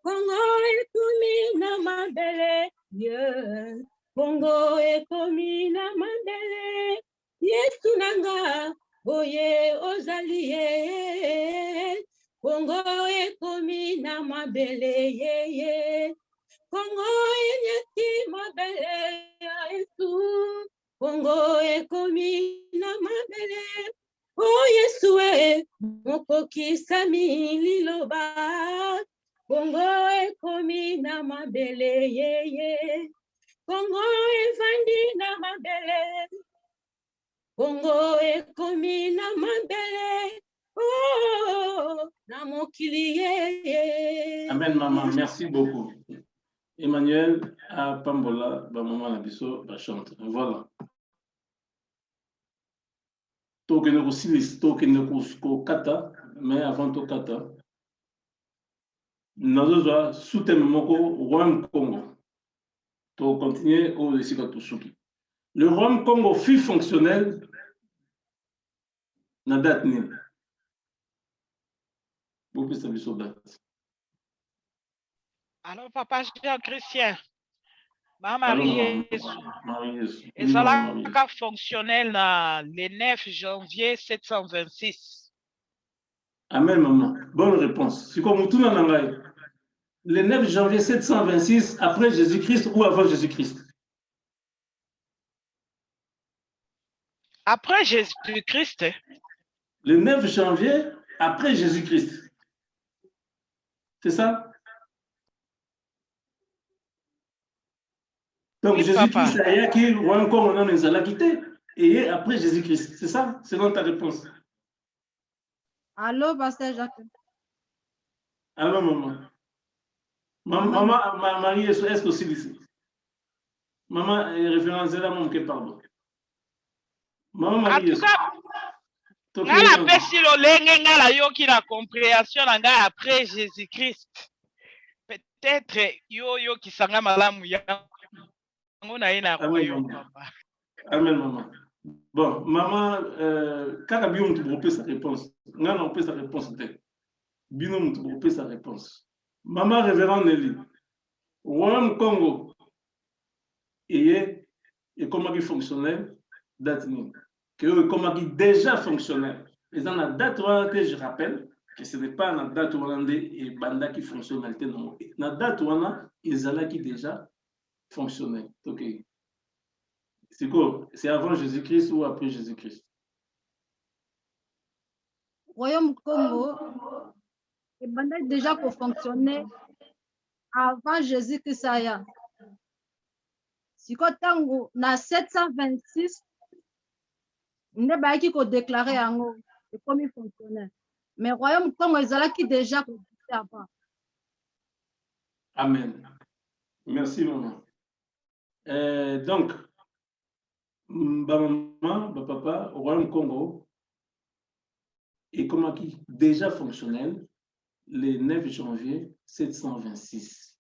Congo ekomi na mabele, yeah. Congo ekomi na mabele, Yesu nanga, oye ozali ye. Congo ekomi na mabele, yeah. Congo enyaki mabele ya Yesu. Congo ekomi na mabele, oh Yesu e, mokoki sami liloba. Congo ekomi na mabele, yeah. Congo evandi na mabele, Congo ekomi na mabele, oh, na mokili ye. Amen, maman, merci beaucoup. Emmanuel à Pambola, maman la biso, chante. Voilà. Toke ne kusilis, toke ne kata, mais avant to kata, nazoza soutenu moko Rwam Congo. To continuer au Lesika Tusuki. Le Rwam Congo fut fonctionnel na date ni. Vous pouvez savoir sur date. Alors, papa Jean-Christian, Maman Alors, Marie-Jésus, ezalaka fonctionnel le 9 janvier 726. Amen, maman. Bonne réponse. C'est comme tout le monde. Le 9 janvier 726, après Jésus-Christ ou avant Jésus-Christ? Après Jésus-Christ. Le 9 janvier, après Jésus-Christ. C'est ça? Donc, oui, Jésus-Christ a été encore on a quitté et après Jésus-Christ. C'est ça? Selon ta réponse. Allô, pasteur Jacques. Allô, maman. Maman, Marie, est-ce que c'est ici? Maman, référence là, mon que pardon. Maman, Marie, est-ce que ngala pesi lolenge ngala yoki la compréhension nga après Jésus-Christ. Peut-être yo qui sanga malamu ya ngona ina kwa yo papa. Amen, maman. Bon, maman, quand Abiyom te propose sa réponse, ngana on peut sa réponse peut-être. Binom te propose sa réponse. Maman révérend Nelly, Rwam Congo, et comment il fonctionnait, date que comment il déjà fonctionnait. Et dans la date que je rappelle, que ce n'est pas la date où on et banda qui fonctionnait, non. La date où on a, ils qui déjà fonctionnait. Ok. C'est quoi? C'est avant Jésus-Christ ou après Jésus-Christ? Royaume Congo, et banda déjà pour fonctionner avant Jésus-Christ. Si quoi tango na 726, ne ba qui ko déclarer ango et comme il fonctionnait. Mais royaume Congo ezalaki déjà existé avant. Amen. Merci, maman. Donc, maman, papa, au Royaume Congo est comment qui déjà fonctionnel le 9 janvier 726,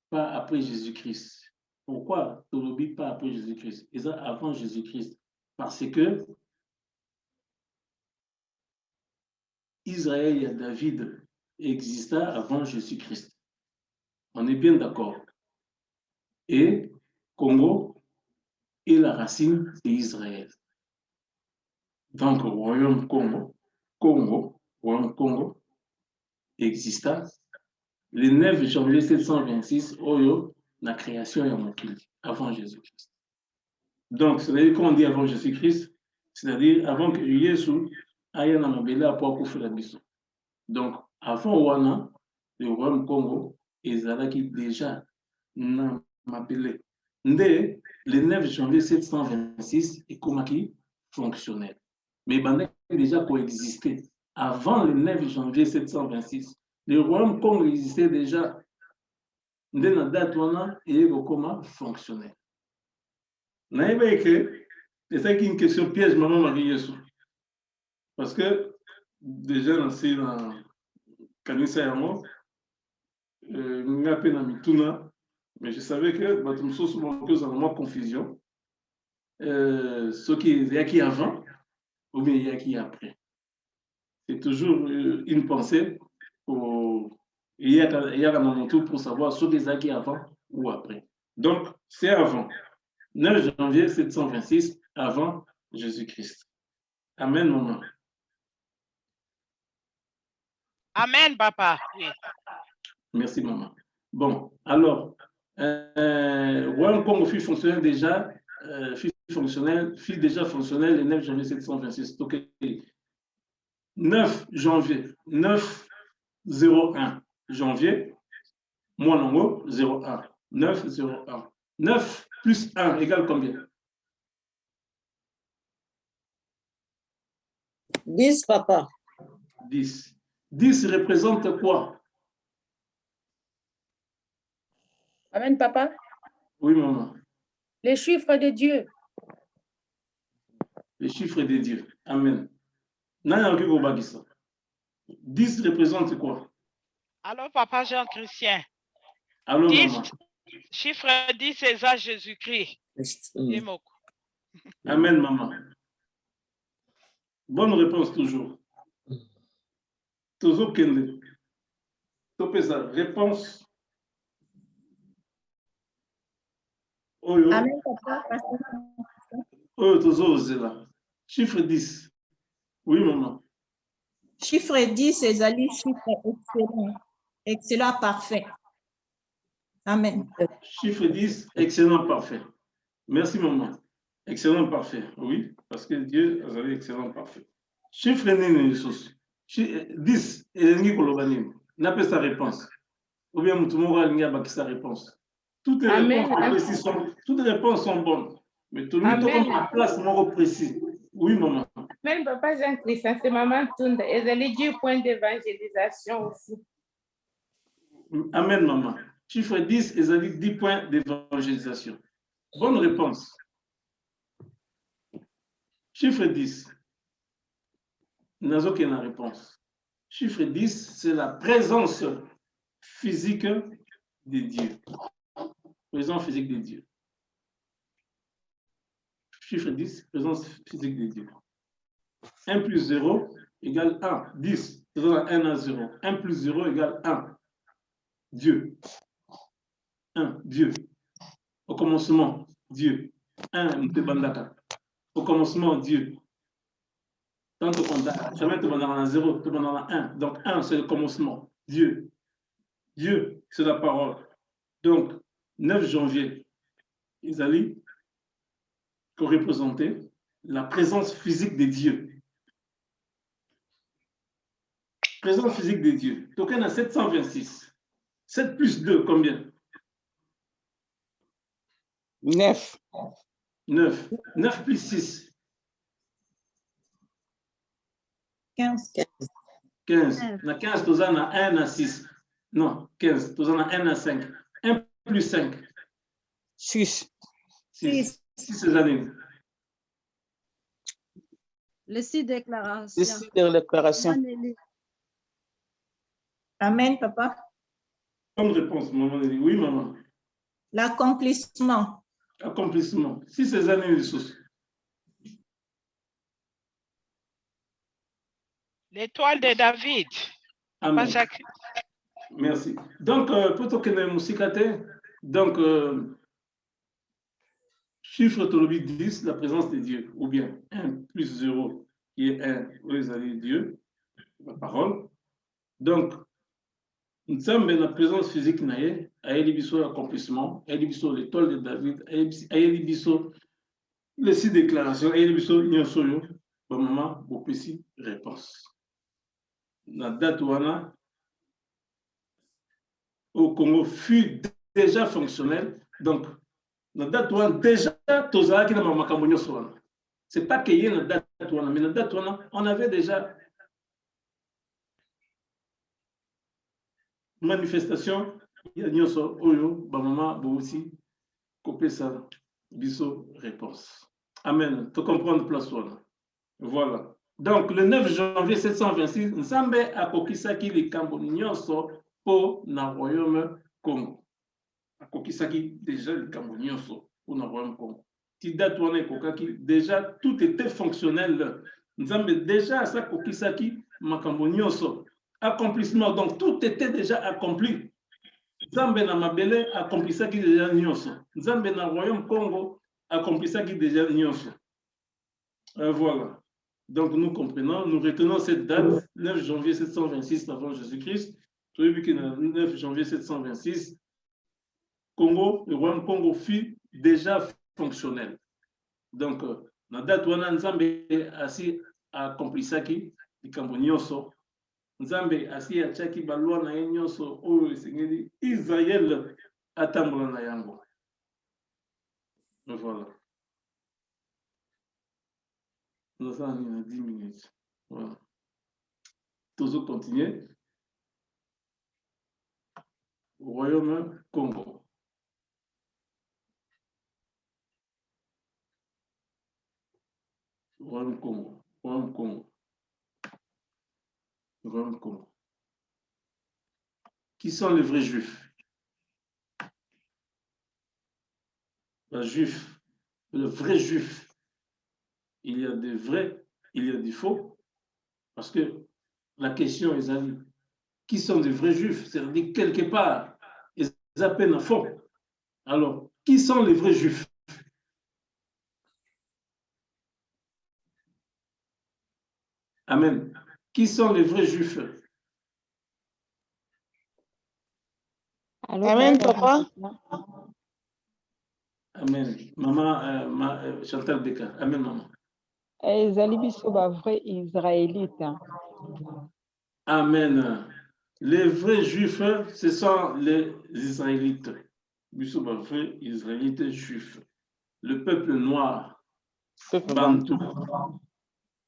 pas après Jésus-Christ. Pourquoi Tolobi pas après Jésus-Christ? Et ça avant Jésus-Christ. Parce que Israël et David exista avant Jésus-Christ. On est bien d'accord. Et Congo est la racine d'Israël. Donc, Royaume Royaume Congo exista le 9 janvier 726, Oyo, la création est mokili, avant Jésus-Christ. Donc, c'est-à-dire quand on dit avant Jésus-Christ, c'est-à-dire avant que Jésus aille dans le à faire la. Donc, avant Wana, le Royaume Congo, ezalaki déjà na mabele. Ndé, le 9 janvier 726, et komaki fonctionnel. Mais il a déjà coexisté. Avant le 9 janvier 726, le Royaume Congo existait déjà. Ndé na date wana, et comment fonctionnel. Naïba écrit, c'est ça qui est une question piège, maman Marie Yesu. Parce que déjà, dans le Kanisa Yamo, mais je savais que Batumso souvent pose en moi confusion. Ce qui est qui avant ou bien il y a qui après. C'est toujours une pensée pour il y a un moment pour savoir ce qui est qui avant ou après. Donc, c'est avant. 9 janvier 726, avant Jésus-Christ. Amen, maman. Amen, papa. Oui. Merci, maman. Bon, alors, Royaume Congo fut fonctionnel déjà, fut déjà fonctionnel le 9 janvier 726. Donc, 9 janvier, 9-01 janvier, moi non, 01. 9-01. 9 plus 1 égale combien? 10, papa. 10. 10 représente quoi? Amen, papa. Oui, maman. Les chiffres de Dieu. Les chiffres de Dieu. Amen. 10 représente quoi? Alors, papa Jean-Christian. Alors, 10, maman. chiffre 10, c'est ça Jésus-Christ. Amen, maman. Bonne réponse toujours. Toujours Kende. Topé ça. Réponse. Oyo. Amen, papa. Oyo, toujours là. Chiffre 10. Oui, maman. Chiffre 10, c'est un chiffre excellent. Excellent, parfait. Amen. Chiffre 10, excellent, parfait. Merci, maman. Excellent, parfait. Oui, parce que Dieu a dit excellent, parfait. Chiffre 10, n'a pas sa réponse. Ou bien, n'a pas sa réponse. Toutes les réponses sont bonnes. Mais tout le monde a une place précise. Oui, maman. Même papa Jean-Christian, c'est maman Tunda. Et elle est du point d'évangélisation aussi. Amen, maman. Chiffre 10, ils ont dit 10 points d'évangélisation. Bonne réponse. Chiffre 10. N'a aucune réponse. Chiffre 10, c'est la présence physique de Dieu. Présence physique de Dieu. Chiffre 10, présence physique de Dieu. 1 plus 0 égale 1. 10, c'est 1 à 0. 1 plus 0 égale 1. Dieu. 1, Dieu. Au commencement, Dieu. 1, Mtebandaka. Au commencement, Dieu. Tant que jamais tu vas dans 0, tu vas dans 1. Donc 1, c'est le commencement. Dieu. Dieu, c'est la parole. Donc, 9 janvier, Isaïe, qui représentait la présence physique de Dieu. Présence physique de Dieu. Donc, on a 726. 7 plus 2, combien? 9. 9. 9 plus 6. 15. 15. Na 15, tu as 1 à 6. Non, 15. Tu as 1 à 5. 1 plus 5. 6. 6 années. Les 6 Les déclarations. 6 déclarations. Amen, papa. Bonne réponse, maman. Oui, maman. L'accomplissement. Accomplissement. 6 années de choses. L'étoile de David. Amen. Merci. Donc, plutôt que de musique, donc, chiffre tolobi 10, la présence de Dieu, ou bien 1 plus 0, qui est 1, vous allez Dieu, la parole. Donc, nous sommes dans la présence physique, à Elibiso l'accomplissement, à Elibiso l'étoile de David, à Elibiso les 6 déclarations, à Elibiso Nyosoyo, bon maman, bon petit réponse. La date où on a au Congo fut déjà fonctionnel, donc la date où on a déjà Tozala qui n'a pas makambo soana. C'est pas qu'il y ait une date où on a, mais la date où on avait déjà manifestation, il y a nyoso oyo, ba maman, bo aussi, copé ça, biso réponse. Amen. Tu comprends place soana. Voilà. Donc, le 9 janvier 726, Nzambe a kokisaki likambo nyonso po na royaume Congo. A kokisaki déjà likambo nyonso po na royaume Congo. Ti date wana ekokaki, déjà tout était fonctionnel. Nzambe déjà sa kokisaki makambo nyonso. Accomplissement, donc tout était déjà accompli. Nzambe na mabele accomplissaki déjà nyonso. Nzambe na royaume Congo accomplissaki déjà nyonso. Voilà. Donc, nous comprenons, nous retenons cette date, 9 janvier 726 avant Jésus-Christ. Vous avez vu que le 9 janvier 726, Congo, le royaume Congo fut déjà fonctionnel. Donc, la date où on a Nzambe assis à accompli likambo nyonso. Nzambe assis à tchaki balwa na nyonso o Seigneur Israël atambola na yango. Voilà. Nous avons 10 minutes. Voilà. Toujours continuer. Royaume Congo. Royaume Congo. Royaume Congo. Royaume Congo. Qui sont les vrais juifs? Le juif, le vrai juif. Il y a des vrais, il y a des faux. Parce que la question est qui sont des vrais juifs? C'est-à-dire quelque part, ils appellent à fond. Alors, qui sont les vrais juifs? Amen. Qui sont les vrais juifs? Amen, papa. Amen. Maman, Chantal Beka. Amen, maman. Ezali biso ba vrai israélite. Amen. Les vrais juifs, ce sont les israélites. Biso ba vrai israélites juifs. Le peuple noir. Bantou.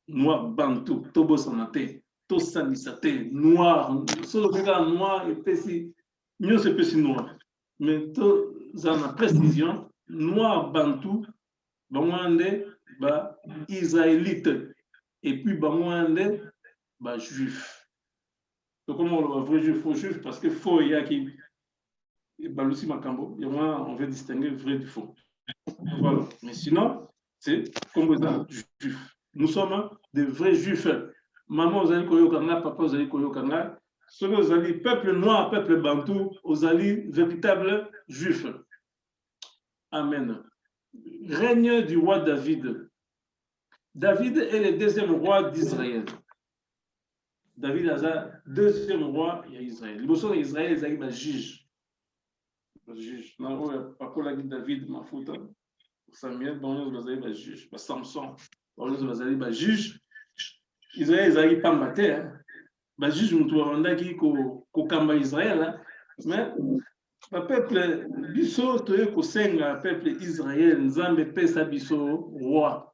Noir Bantou. Tobo Sanate. Tosanisate. Noir. Solo regarde noir et petit. Mieux c'est petit noir. Mais tout en a précision. Noir Bantou. Bamwande. Ba israélite et puis bamwande ba juif. Donc comment on va vrai juif faux juif parce que faux il y a qui balusi makambo il y a on veut distinguer vrai du faux. Voilà. Mais sinon c'est comme juif. Nous sommes des vrais juifs. Maman vous allez koyokanga, papa vous allez koyokanga. Ceux vous allez peuple noir, peuple bantou, vous allez véritable juif. Amen. Règne du roi David. David est le deuxième roi d'Israël. David est le deuxième roi d'Israël. Le besoin d'Israël, c'est un juge. Juge. David, Mafuta, Samuel, vous avez un juge. Samson, vous avez un juge. Israël, ils n'arrivent pas à battre. Le juge, nous avons dit qu'il y Israël. Mais le peuple, biso, le peuple Israël, Nzambe pesa biso roi.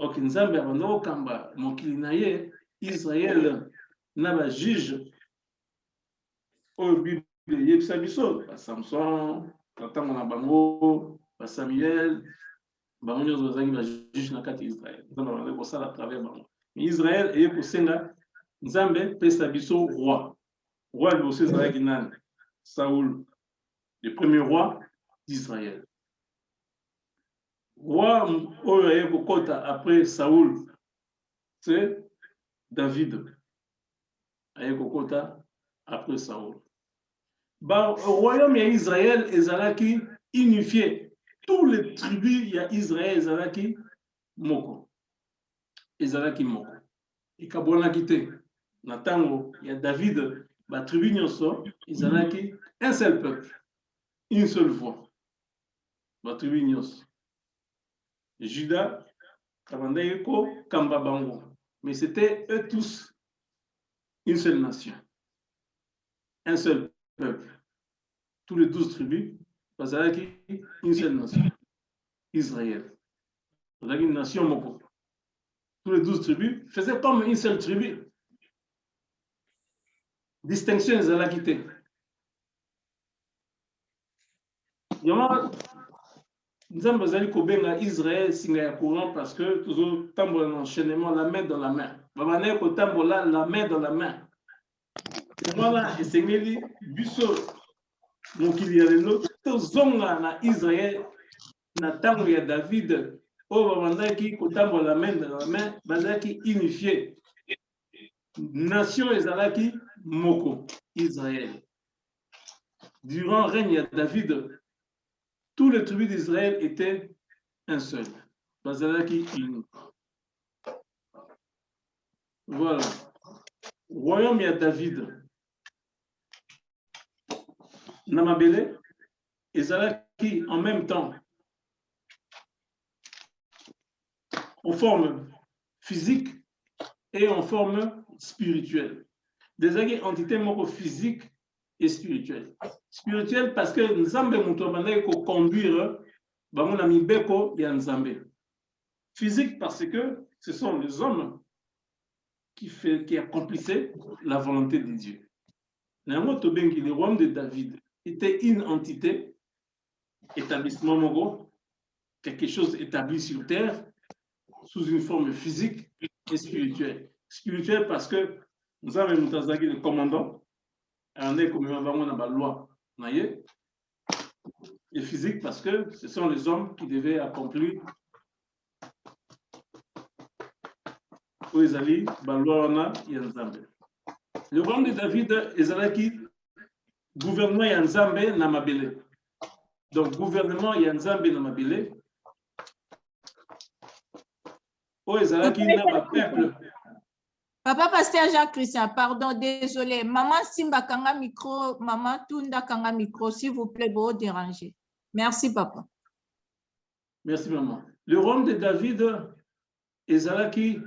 Ok, Nzambe abandoko kamba mokili na ye Israël na ba juge oyo Bible yebisa biso ba Samson tango na bango ba Samuel bango nyonso bazalaki ba juge na kati ya Israël. Nzambe abandoko kosala à travers bango. Israël eye kosenga Nzambe pesa biso roi. Roi liboso ezalaki nani? Saoul, le premier roi d'Israël. Roi oyo aye kokota après Saoul, c'est David. Aye kokota après Saoul. Ba royaume ya Israël ezalaki unifié. Tous les tribus ya Israël ezalaki moko. Ezalaki moko. Ekabwanaki te. Na tango ya David, ba tribu nyonso ezalaki un seul peuple, une seule voix. Ba tribu nyonso. Juda kabandaki ko kamba bango. Mais c'était eux tous une seule nation. Un seul peuple. Tous les 12 tribus, bazalaki une seule nation. Israël. Bazalaki une nation moko. Tous les 12 tribus faisaient comme une seule tribu. Distinction ezalaki te. Yama Nzambe azali kobenga Israël singa ya courant parce que toujours tambola na enchaînement la main dans la main. Babane ko tambola la main dans la main. Voilà esengeli biso mokili ya lelo tozonga na Israël na tango ya David oyo babandaki kotambola la main dans la main bazalaki unifié. Nation ezalaki moko Israël. Durant le règne de David, tous les tribus d'Israël étaient un seul. Bazalaki uni. Voilà. Royaume de David. Namabele, ezalaki en même temps en forme physique et en forme spirituelle. Des entités moko physique et spirituelle. Spirituelle parce que Nzambe muto bandaki ko conduire bango na mibeko ya Nzambe. Physique parce que ce sont les hommes qui accomplissaient la volonté de Dieu. Nango tobengi le royaume de David était une entité, établissement moko, quelque chose établi sur terre sous une forme physique et spirituelle. Spirituelle parce que Nzambe mutazaki le commandant. Et physique parce que ce sont les hommes qui devaient accomplir le royaume de David ezalaki gouvernement ya Nzambe na mabele. Donc gouvernement ya Nzambe na mabele o ezalaki na ba peuple. Papa Pasteur Jean-Christian, pardon, désolé. Maman Simba Kanga micro, Maman Tunda Kanga micro, s'il vous plaît, vous dérangez. Merci, papa. Merci, maman. Le royaume de David ezalaki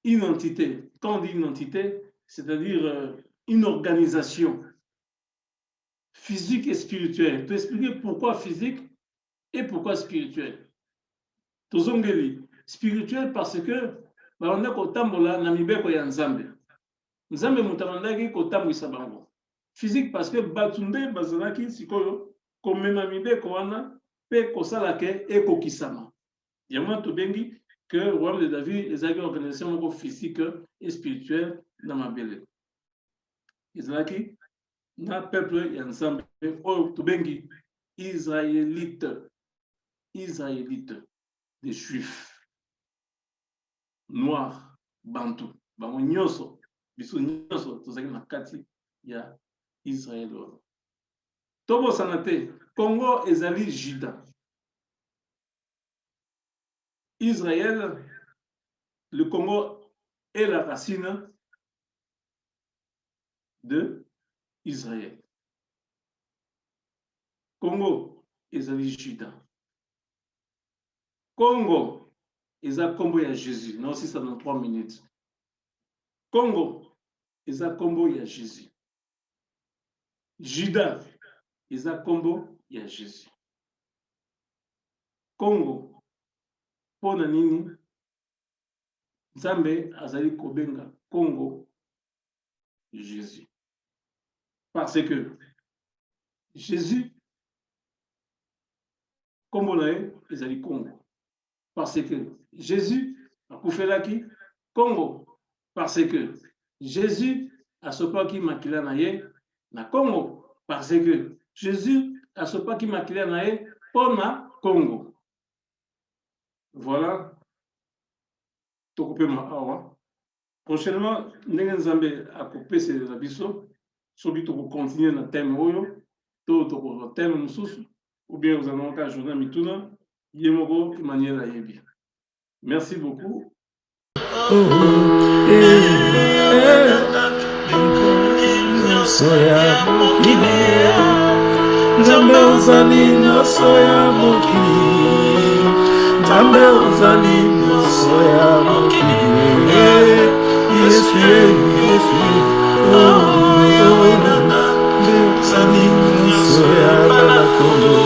une entité. Quand on dit une entité, c'est-à-dire une organisation physique et spirituelle. Tu expliquer pourquoi physique et pourquoi spirituel. Tozongeli, spirituel parce que on a kotambola na mibeko ya Nzambe. Nzambe mutamandaki kotambwisa bango. Physique parce que batunde bazalaki sikoyo komema mibeko wana pe kosalake ekokisama. Yama tobengi que le royaume de David ezalaki organisation physique et spirituelle na mabele. Ezalaki na peuple ya Nzambe oyo tobengi Israélite. Israélite, des Juifs. Noir, bantu, bango nyonso, biso nyonso tozaki na kati ya Israël. Tobo sanate, Congo ezali Juda. Israël, le Congo est la racine de Israël. Congo ezali Juda. Congo eza kombo ya Jésus. Non, si ça dans 3 minutes. Congo eza kombo ya Jésus. Juda eza kombo ya Jésus. Congo pona nini Nzambe azali kobenga Congo Jésus. Parce que Jésus, kombo na ye ezali Congo. Parce que Jésus akufelaki Congo. Parce que Jésus asopaki makila na ye na Congo. Parce que Jésus asopaki makila na ye pona Congo. Voilà. Tokopema awa. Prochainement, ndenge Nzambe akopesa na biso, soki tokokontinue na thème oyo, to toko thème mosusu, ou bien vous allez encore journée mituna, yemoko Emmanuel Ayebi. Merci beaucoup. Nzambe uzali nyonso ya mokili, Nzambe uzali nyonso ya mokili, Yesu Yesu, uzali nyonso ya bana Kongo,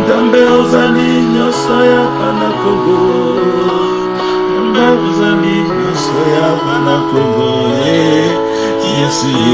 Nzambe uzali nyonso ya bana Kongo, Nzambe uzali nyonso ya bana Kongo, Yesu.